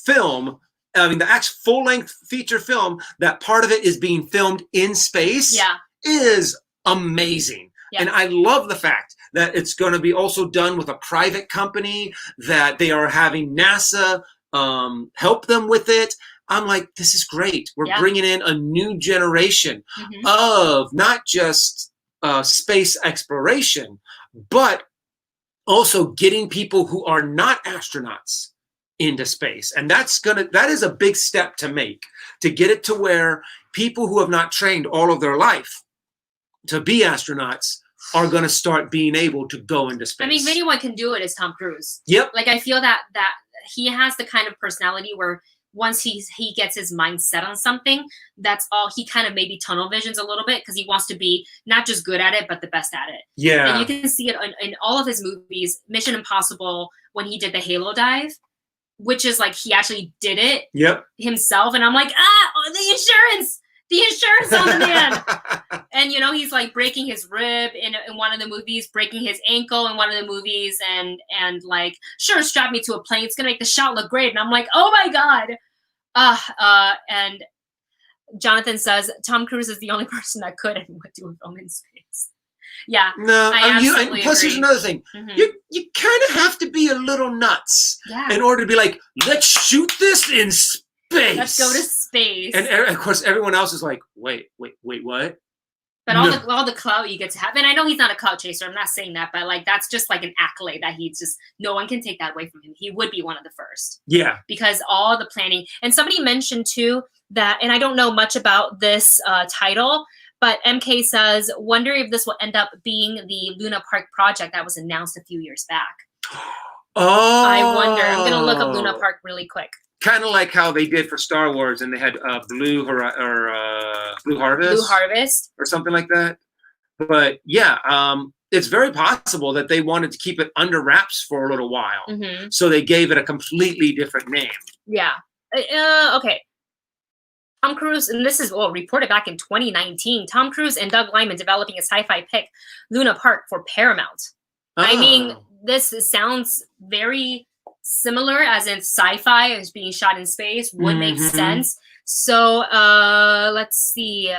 film, the actual full-length feature film, that part of it is being filmed in space is amazing. Yeah. And I love the fact that it's going to be also done with a private company, that they are having NASA help them with it. I'm like, this is great. We're bringing in a new generation of not just space exploration, but also getting people who are not astronauts into space. And that is a big step to make, to get it to where people who have not trained all of their life to be astronauts are going to start being able to go into space. I mean, if anyone can do it, is Tom Cruise. Yep. Like, I feel that he has the kind of personality where once he gets his mind set on something, that's all. He kind of maybe tunnel visions a little bit because he wants to be not just good at it, but the best at it. Yeah. And you can see it in all of his movies. Mission Impossible, when he did the Halo dive, which is like he actually did it himself. And I'm like, the insurance on the man. And, he's like breaking his rib in one of the movies, breaking his ankle in one of the movies, and like, sure, strap me to a plane. It's going to make the shot look great. And I'm like, oh my God. And Jonathan says, Tom Cruise is the only person that could and would do a film in space. Yeah. No, plus there's another thing. You kind of have to be a little nuts in order to be like, let's shoot this in space. space. Let's go to space. And of course, everyone else is like, wait, what? But all the clout you get to have, and I know he's not a clout chaser. I'm not saying that, but like that's just like an accolade that he's just no one can take that away from him. He would be one of the first. Yeah. Because all the planning, and somebody mentioned too that, and I don't know much about this title, but MK says, wonder if this will end up being the Luna Park project that was announced a few years back. Oh. I wonder. I'm gonna look up Luna Park really quick. Kind of like how they did for Star Wars, and they had Blue Harvest, Blue Harvest, or something like that. But yeah, it's very possible that they wanted to keep it under wraps for a little while, so they gave it a completely different name. Yeah. Okay. Tom Cruise, and this is reported back in 2019. Tom Cruise and Doug Liman developing a sci-fi pick, Luna Park, for Paramount. Oh. I mean, this sounds very similar, as in sci-fi is being shot in space, would make sense. So let's see.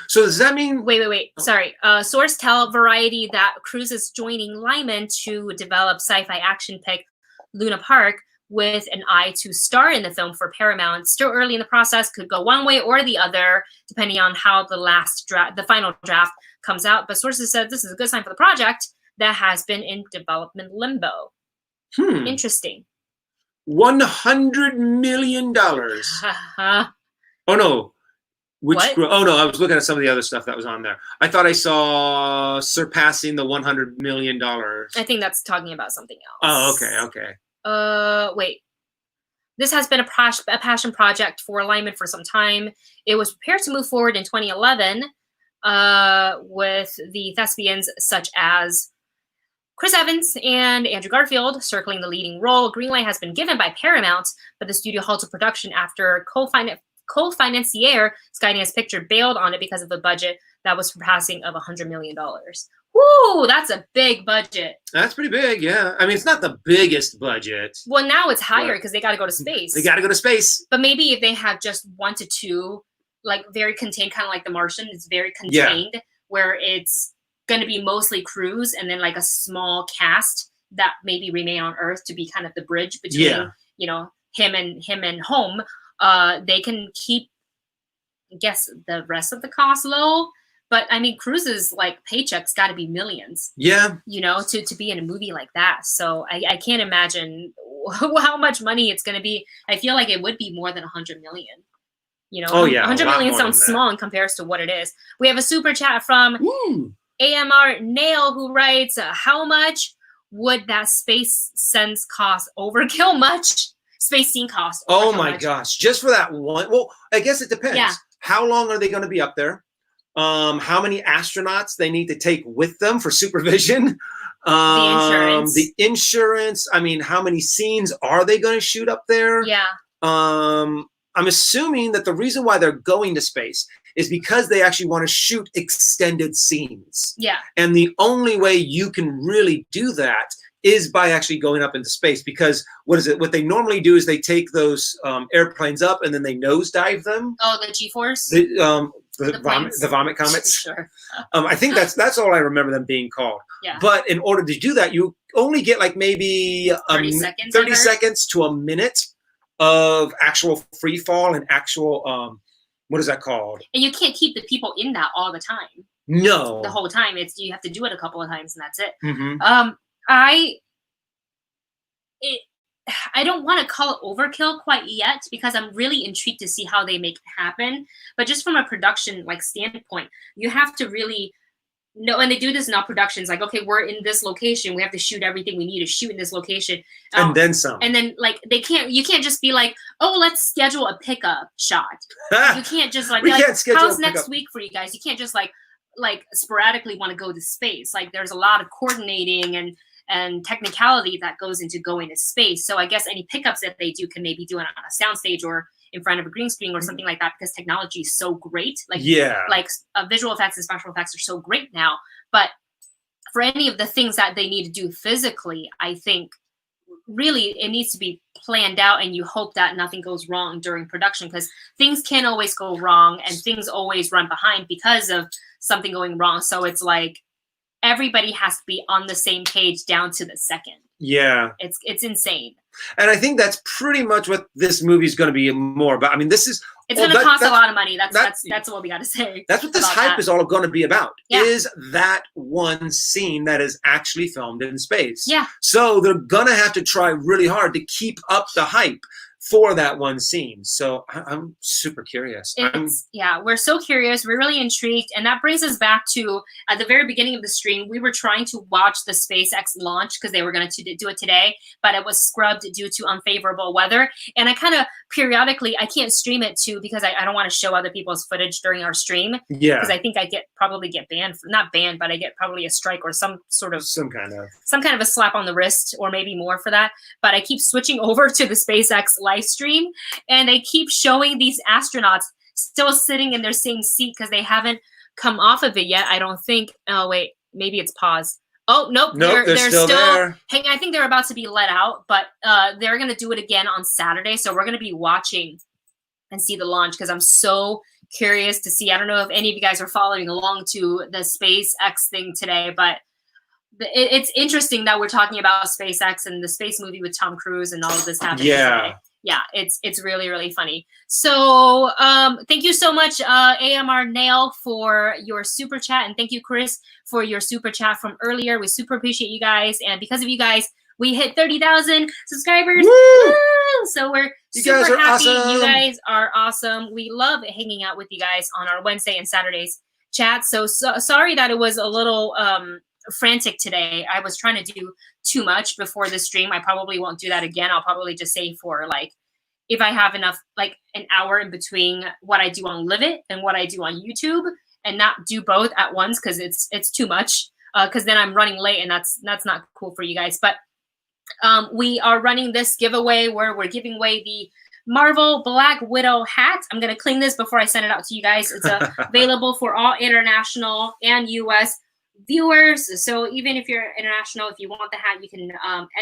So does that mean wait. Sorry. Source tell Variety that Cruise is joining Liman to develop sci-fi action pick Luna Park with an eye to star in the film for Paramount. Still early in the process, could go one way or the other depending on how the final draft comes out. But sources said this is a good sign for the project that has been in development limbo. Interesting. $100 million. Oh no. Oh no, I was looking at some of the other stuff that was on there. I thought I saw surpassing the $100 million. I think that's talking about something else. Oh, okay. Wait. This has been a passion project for Liman for some time. It was prepared to move forward in 2011 with the thespians such as Chris Evans and Andrew Garfield circling the leading role. Greenlight has been given by Paramount, but the studio halted production after co-financier Skydance Picture bailed on it because of the budget that was surpassing of $100 million. Woo, that's a big budget. That's pretty big, yeah. I mean, it's not the biggest budget. Well, now it's higher because they got to go to space. They got to go to space. But maybe if they have just 1 to 2, like very contained, kind of like The Martian, it's very contained, where it's going to be mostly crews and then like a small cast that maybe remain on Earth to be kind of the bridge between, you know, him and home. They can keep, I guess, the rest of the cost low. But I mean, Cruise's like paycheck's got to be millions. Yeah. You know, to be in a movie like that. So I can't imagine how much money it's going to be. I feel like it would be more than 100 million. You know, 100 million sounds small in comparison to what it is. We have a super chat from AMR Nail who writes, how much would that space sense cost? Overkill much? Space scene cost. Oh my gosh. Just for that one. Well, I guess it depends. Yeah. How long are they going to be up there? How many astronauts they need to take with them for supervision? The insurance. I mean, how many scenes are they going to shoot up there? Yeah. I'm assuming that the reason why they're going to space is because they actually want to shoot extended scenes. Yeah. And the only way you can really do that is by actually going up into space, because what they normally do is they take those airplanes up and then they nosedive them. Oh, the G-force? The vomit comets. Sure. I think that's all I remember them being called. Yeah. But in order to do that, you only get like maybe 30 seconds to a minute of actual free fall and actual what is that called? And you can't keep the people in that all the time. No. The whole time. You have to do it a couple of times and that's it. Mm-hmm. I don't want to call it overkill quite yet because I'm really intrigued to see how they make it happen. But just from a production standpoint, you have to really know, and they do this in all productions, like, okay, we're in this location, we have to shoot everything we need to shoot in this location. And then some. And then you can't just be like, oh, let's schedule a pickup shot. You can't just how's next week for you guys? You can't just like sporadically want to go to space. Like there's a lot of coordinating and technicality that goes into going to space. So I guess any pickups that they do can maybe do it on a soundstage or in front of a green screen or something like that, because technology is so great. Visual effects and special effects are so great now. But for any of the things that they need to do physically, I think really it needs to be planned out, and you hope that nothing goes wrong during production, because things can always go wrong and things always run behind because of something going wrong. So it's like, everybody has to be on the same page down to the second. Yeah. It's insane. And I think that's pretty much what this movie is going to be more about. I mean, this is... It's going to cost a lot of money. That's what we got to say. That's what this hype is all going to be about, yeah. is that one scene that is actually filmed in space. Yeah. So they're going to have to try really hard to keep up the hype for that one scene. So I'm super curious. Yeah, we're so curious. We're really intrigued. And that brings us back to, at the very beginning of the stream, we were trying to watch the SpaceX launch because they were going to do it today, but it was scrubbed due to unfavorable weather. And I kind of periodically, I can't stream it too because I don't want to show other people's footage during our stream. Yeah. Because I think I probably get banned, not banned, but I get probably a strike or some kind of a slap on the wrist or maybe more for that. But I keep switching over to the SpaceX live stream, and they keep showing these astronauts still sitting in their same seat because they haven't come off of it yet. I don't think. Oh wait, maybe it's paused. Oh nope, they're still there. I think they're about to be let out, but they're gonna do it again on Saturday. So we're gonna be watching and see the launch because I'm so curious to see. I don't know if any of you guys are following along to the SpaceX thing today, but it's interesting that we're talking about SpaceX and the space movie with Tom Cruise and all of this happening today. Yeah, it's really, really funny. So thank you so much, AMR Nail, for your super chat. And thank you, Chris, for your super chat from earlier. We super appreciate you guys. And because of you guys, we hit 30,000 subscribers. Woo! So we're super happy. Awesome. You guys are awesome. We love hanging out with you guys on our Wednesday and Saturdays chat. So sorry that it was a little frantic today. I was trying to do too much before the stream. I probably won't do that again. I'll probably just say for like, if I have enough, like an hour in between what I do on Live It and what I do on YouTube, and not do both at once because it's too much. Because then I'm running late, and that's not cool for you guys. But we are running this giveaway where we're giving away the Marvel Black Widow hat. I'm gonna clean this before I send it out to you guys. It's available for all international and US viewers. So even if you're international, if you want the hat, you can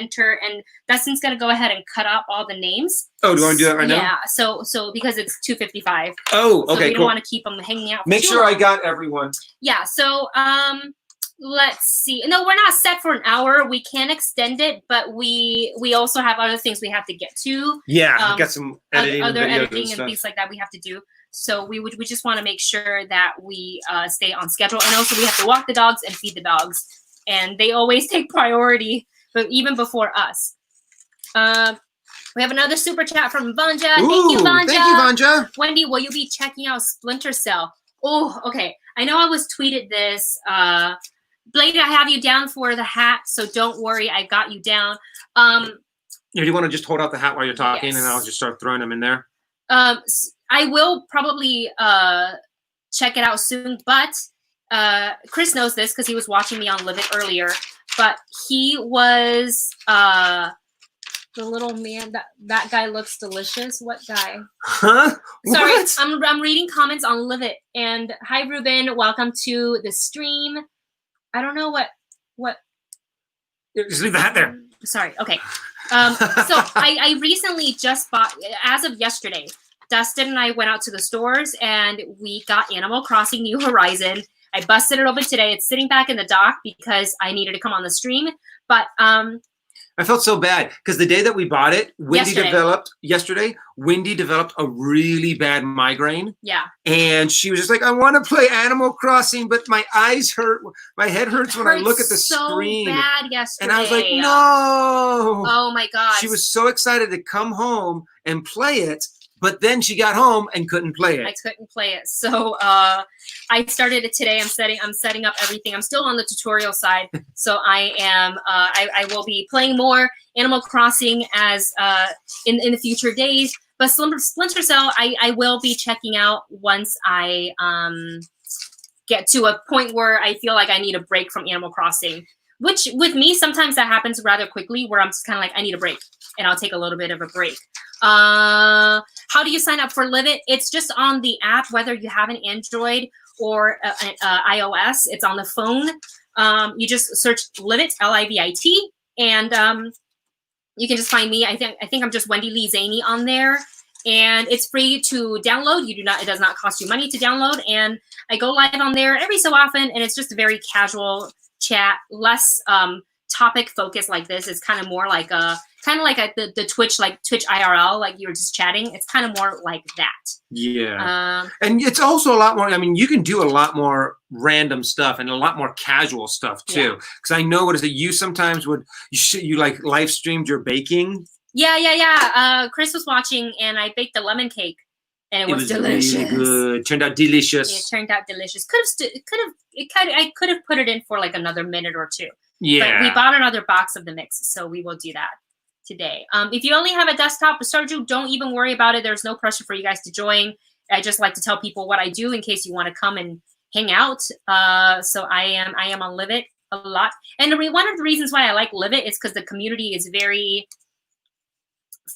enter. And Dustin's gonna go ahead and cut out all the names. Oh, do you want to do that right now? Yeah. So because it's 2:55. Oh, okay. So we don't cool. want to keep them hanging out. Make sure I got everyone. Yeah. So let's see. No, we're not set for an hour. We can extend it, but we also have other things we have to get to. Yeah, got some editing, other and editing and things like that we have to do. So we just want to make sure that we stay on schedule, and also we have to walk the dogs and feed the dogs, and they always take priority, but even before us. We have another super chat from Vanja. Ooh, thank you, Vanja. Thank you, Vanja. Wendy, will you be checking out Splinter Cell? Oh, okay. I know I was tweeted this. Blade, I have you down for the hat, so don't worry, I got you down. Do you want to just hold out the hat while you're talking, yes. and I'll just start throwing them in there? I will probably check it out soon, but Chris knows this because he was watching me on Live It earlier. But he was the little man. That guy looks delicious. What guy? Huh? Sorry, What? I'm reading comments on Live It. And hi, Ruben. Welcome to the stream. I don't know what. Just leave the hat there. Sorry. Okay. So I recently just bought, as of yesterday, Dustin and I went out to the stores and we got Animal Crossing New Horizon. I busted it open today. It's sitting back in the dock because I needed to come on the stream. But I felt so bad because the day that we bought it, Wendy developed a really bad migraine. Yeah. And she was just like, I want to play Animal Crossing, but my eyes hurt. My head hurts when I look at the screen. So bad yesterday. And I was like, no. Oh my God. She was so excited to come home and play it. But then she got home and couldn't play it. I couldn't play it. So I started it today. I'm setting up everything. I'm still on the tutorial side. So I am I will be playing more Animal Crossing as in the future days. But Splinter Cell I will be checking out once I get to a point where I feel like I need a break from Animal Crossing. Which with me sometimes that happens rather quickly where I'm just kind of like I need a break and I'll take a little bit of a break. How do you sign up for Live It? It's just on the app, whether you have an Android or iOS. It's on the phone. You just search Live It, L-I-V-I-T, and you can just find me. I think I'm just Wendy Lee Zaney on there, and it's free to download. It does not cost you money to download, and I go live on there every so often, and it's just a very casual, chat, less topic focus like this. It's kind of more like the Twitch, like Twitch IRL, like you were just chatting. It's kind of more like that. Yeah. And it's also a lot more, I mean, you can do a lot more random stuff and a lot more casual stuff too. Because I know, what is it, you sometimes would, you like live streamed your baking? Yeah. Chris was watching and I baked a lemon cake and it was delicious. Really good. Turned out delicious. It turned out delicious. I could have put it in for like another minute or two. Yeah. But we bought another box of the mix, so we will do that today. If you only have a desktop, Sarju, don't even worry about it. There's no pressure for you guys to join. I just like to tell people what I do in case you want to come and hang out. So I am on Live It a lot. And one of the reasons why I like Live It is because the community is very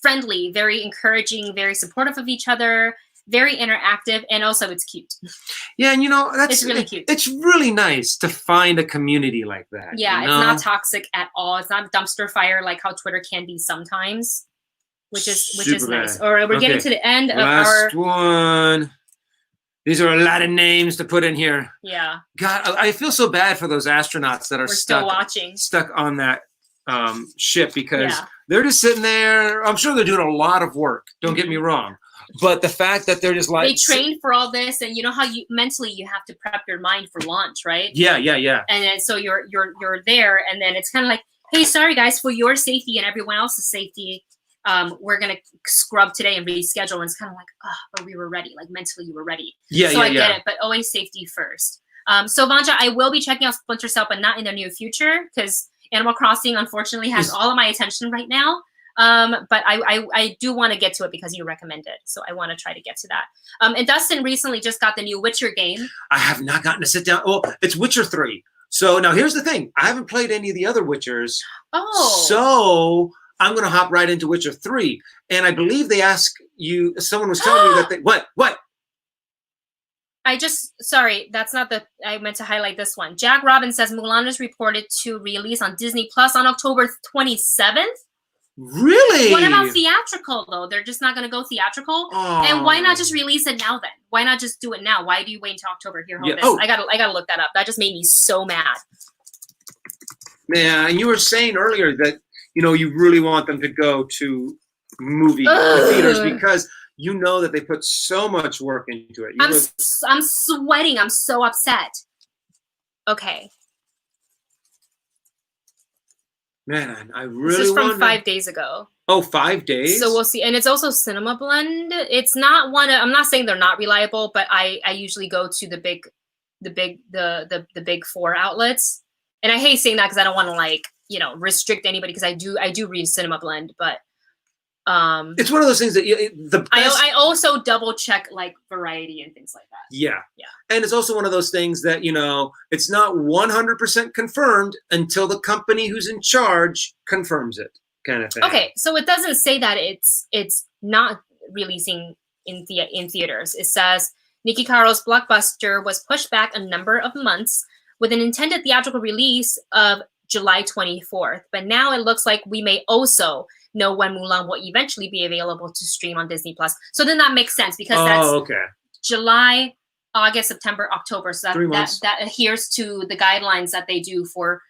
friendly, very encouraging, very supportive of each other, very interactive, and also it's cute. Yeah, and it's really cute. It's really nice to find a community like that. Yeah, it's not toxic at all. It's not a dumpster fire like how Twitter can be sometimes, which is nice. Or we're getting to the end of our last one. These are a lot of names to put in here. Yeah. God, I feel so bad for those astronauts that are stuck on that ship, because they're just sitting there. I'm sure they're doing a lot of work. Don't get me wrong. But the fact that they're just like, they trained for all this, and you know how you mentally you have to prep your mind for launch, right? Yeah. And then so you're there, and then it's kind of like, hey, sorry guys, for your safety and everyone else's safety, we're gonna scrub today and reschedule. And it's kind of like, oh, but we were ready, like mentally you were ready. So I get it, but always safety first. So Vanja, I will be checking out Splinter Cell, but not in the near future, because Animal Crossing unfortunately has all of my attention right now. But I do want to get to it because you recommended, so I want to try to get to that. And Dustin recently just got the new Witcher game. I have not gotten to sit down. Well, it's Witcher 3. So now here's the thing. I haven't played any of the other Witchers. Oh. So I'm going to hop right into Witcher 3. And I believe they ask you, someone was telling me that they, what? Sorry, that's not I meant to highlight this one. Jack Robbins says Mulan is reported to release on Disney Plus on October 27th. Really? What about theatrical though? They're just not going to go theatrical. Oh. And why not just release it now then? Why not just do it now? Why do you wait until October? Here, hold this. I gotta look that up. That just made me so mad. Yeah, and you were saying earlier that you really want them to go to movie theaters because you know that they put so much work into it. I'm sweating. I'm so upset. Okay. Man, I really This is from 5 days ago. Oh, 5 days? So we'll see. And it's also Cinema Blend. It's not I'm not saying they're not reliable, but I usually go to the big four outlets. And I hate saying that because I don't want to restrict anybody, because I do read Cinema Blend, but it's one of those things that I also double check Variety and things like that. Yeah. And it's also one of those things that it's not 100% confirmed until the company who's in charge confirms it, kind of thing. Okay, so it doesn't say that it's not releasing in theaters. It says Nikki Caro's blockbuster was pushed back a number of months with an intended theatrical release of July 24th, but now it looks like we may also know when Mulan will eventually be available to stream on Disney Plus. So then that makes sense, because that's July, August, September, October. So that adheres to the guidelines that they do for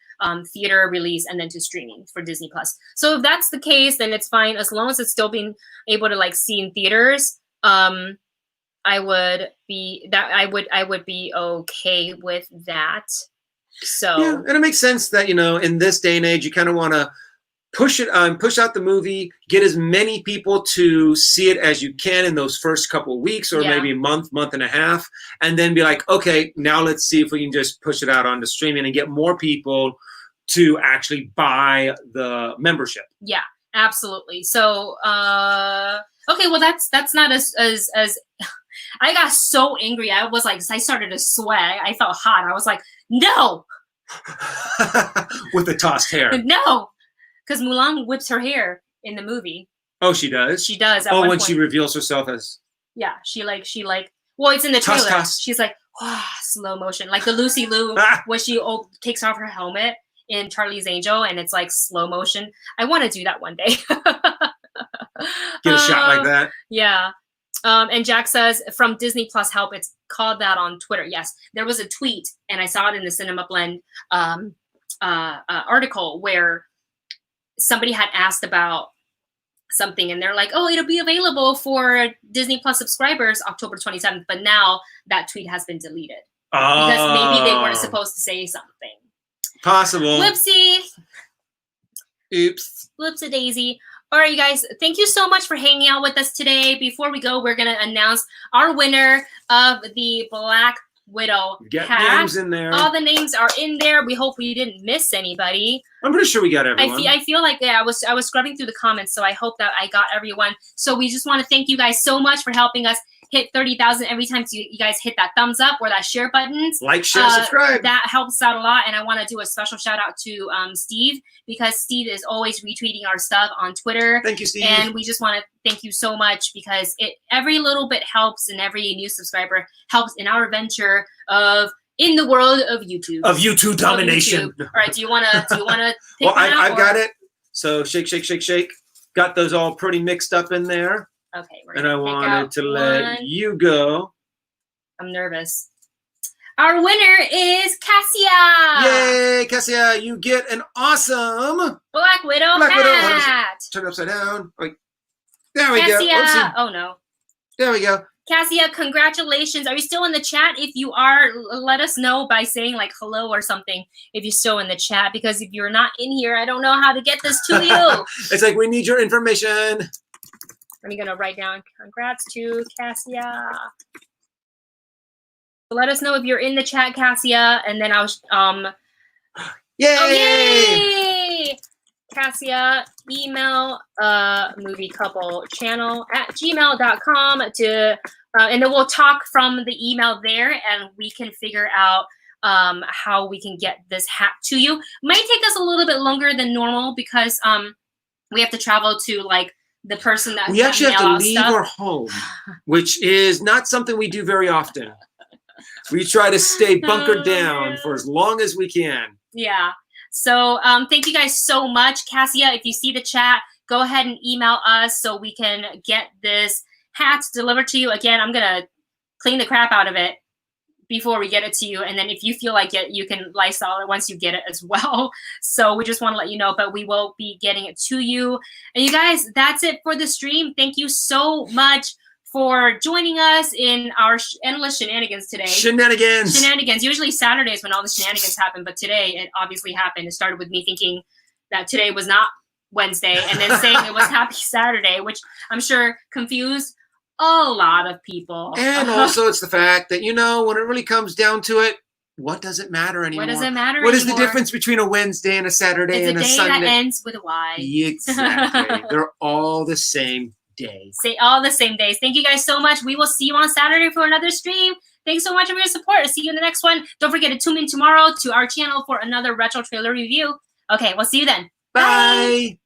theater release and then to streaming for Disney Plus. So if that's the case, then it's fine, as long as it's still being able to see in theaters. I would be okay with that. So yeah, and it makes sense that in this day and age you kind of want to push out the movie, get as many people to see it as you can in those first couple of weeks, or maybe a month and a half, and then be like, okay, now let's see if we can just push it out onto streaming and get more people to actually buy the membership. Yeah, absolutely. So okay, well that's not as I got so angry. I started to sweat. I felt hot. I was like, no. With the tossed hair. No. Because Mulan whips her hair in the movie. Oh, she does? She does. At one point. She reveals herself as... Yeah, well, it's in the trailer. Toss. She's like, slow motion. Like the Lucy Liu, when she takes off her helmet in Charlie's Angel, and it's slow motion. I want to do that one day. Get a shot like that? Yeah. And Jack says, from Disney Plus help, it's called that on Twitter. Yes, there was a tweet, and I saw it in the Cinema Blend article where somebody had asked about something, and they're like, "Oh, it'll be available for Disney Plus subscribers October 27th," but now that tweet has been deleted because maybe they weren't supposed to say something. Possible. Whoopsie. Oops. Whoopsie-daisy. All right, you guys, thank you so much for hanging out with us today. Before we go, we're going to announce our winner of the Black Widow Get hat. names in there. All the names are in there. We hope we didn't miss anybody. I'm pretty sure we got everyone. I feel like I was scrubbing through the comments, so I hope that I got everyone. So we just want to thank you guys so much for helping us hit 30,000 every time you guys hit that thumbs up or that share buttons. Like, share, subscribe. That helps out a lot. And I want to do a special shout out to Steve, because Steve is always retweeting our stuff on Twitter. Thank you, Steve. And we just want to thank you so much, because every little bit helps, and every new subscriber helps in our venture in the world of YouTube. Of YouTube domination. All right, do you wanna Well, I've got it. So shake, shake, shake, shake. Got those all pretty mixed up in there. Okay, and I wanted to let you go. I'm nervous. Our winner is Cassia. Yay, Cassia! You get an awesome Black Widow hat. Turn it upside down. Wait. There we Cassia. go. Oopsie. Oh no. There we go. Cassia, congratulations. Are you still in the chat? If you are, let us know by saying like hello or something if you're still in the chat, because if you're not in here, I don't know how to get this to you. It's like, we need your information. I'm going to write down congrats to Cassia. Let us know if you're in the chat, Cassia, and then I'll Yay! Oh, yay! Cassia, email moviecouplechanel@gmail.com and then we'll talk from the email there, and we can figure out how we can get this hat to you. Might take us a little bit longer than normal, because we have to travel to like the person that we actually have to leave stuff. our home, which is not something we do very often. We try to stay bunkered down for as long as we can. Yeah. So thank you guys so much. Cassia, if you see the chat, go ahead and email us so we can get this hat delivered to you. Again, I'm going to clean the crap out of it before we get it to you. And then if you feel like it, you can Lysol it once you get it as well. So we just want to let you know, but we will be getting it to you. And you guys, that's it for the stream. Thank you so much for joining us in our endless shenanigans today. Shenanigans. Usually Saturdays when all the shenanigans happen, but today it obviously happened. It started with me thinking that today was not Wednesday, and then saying it was Happy Saturday, which I'm sure confused a lot of people. And also it's the fact that, you know, when it really comes down to it, what does it matter anymore? What does it matter What anymore? is the difference between a Wednesday and a Saturday and a Sunday? It's a day that ends with a Y. Exactly. They're all the same day. Say all the same days. Thank you guys so much. We will see you on Saturday for another stream. Thanks so much for your support. See you in the next one. Don't forget to tune in tomorrow to our channel for another retro trailer review. Okay, we'll see you then. Bye.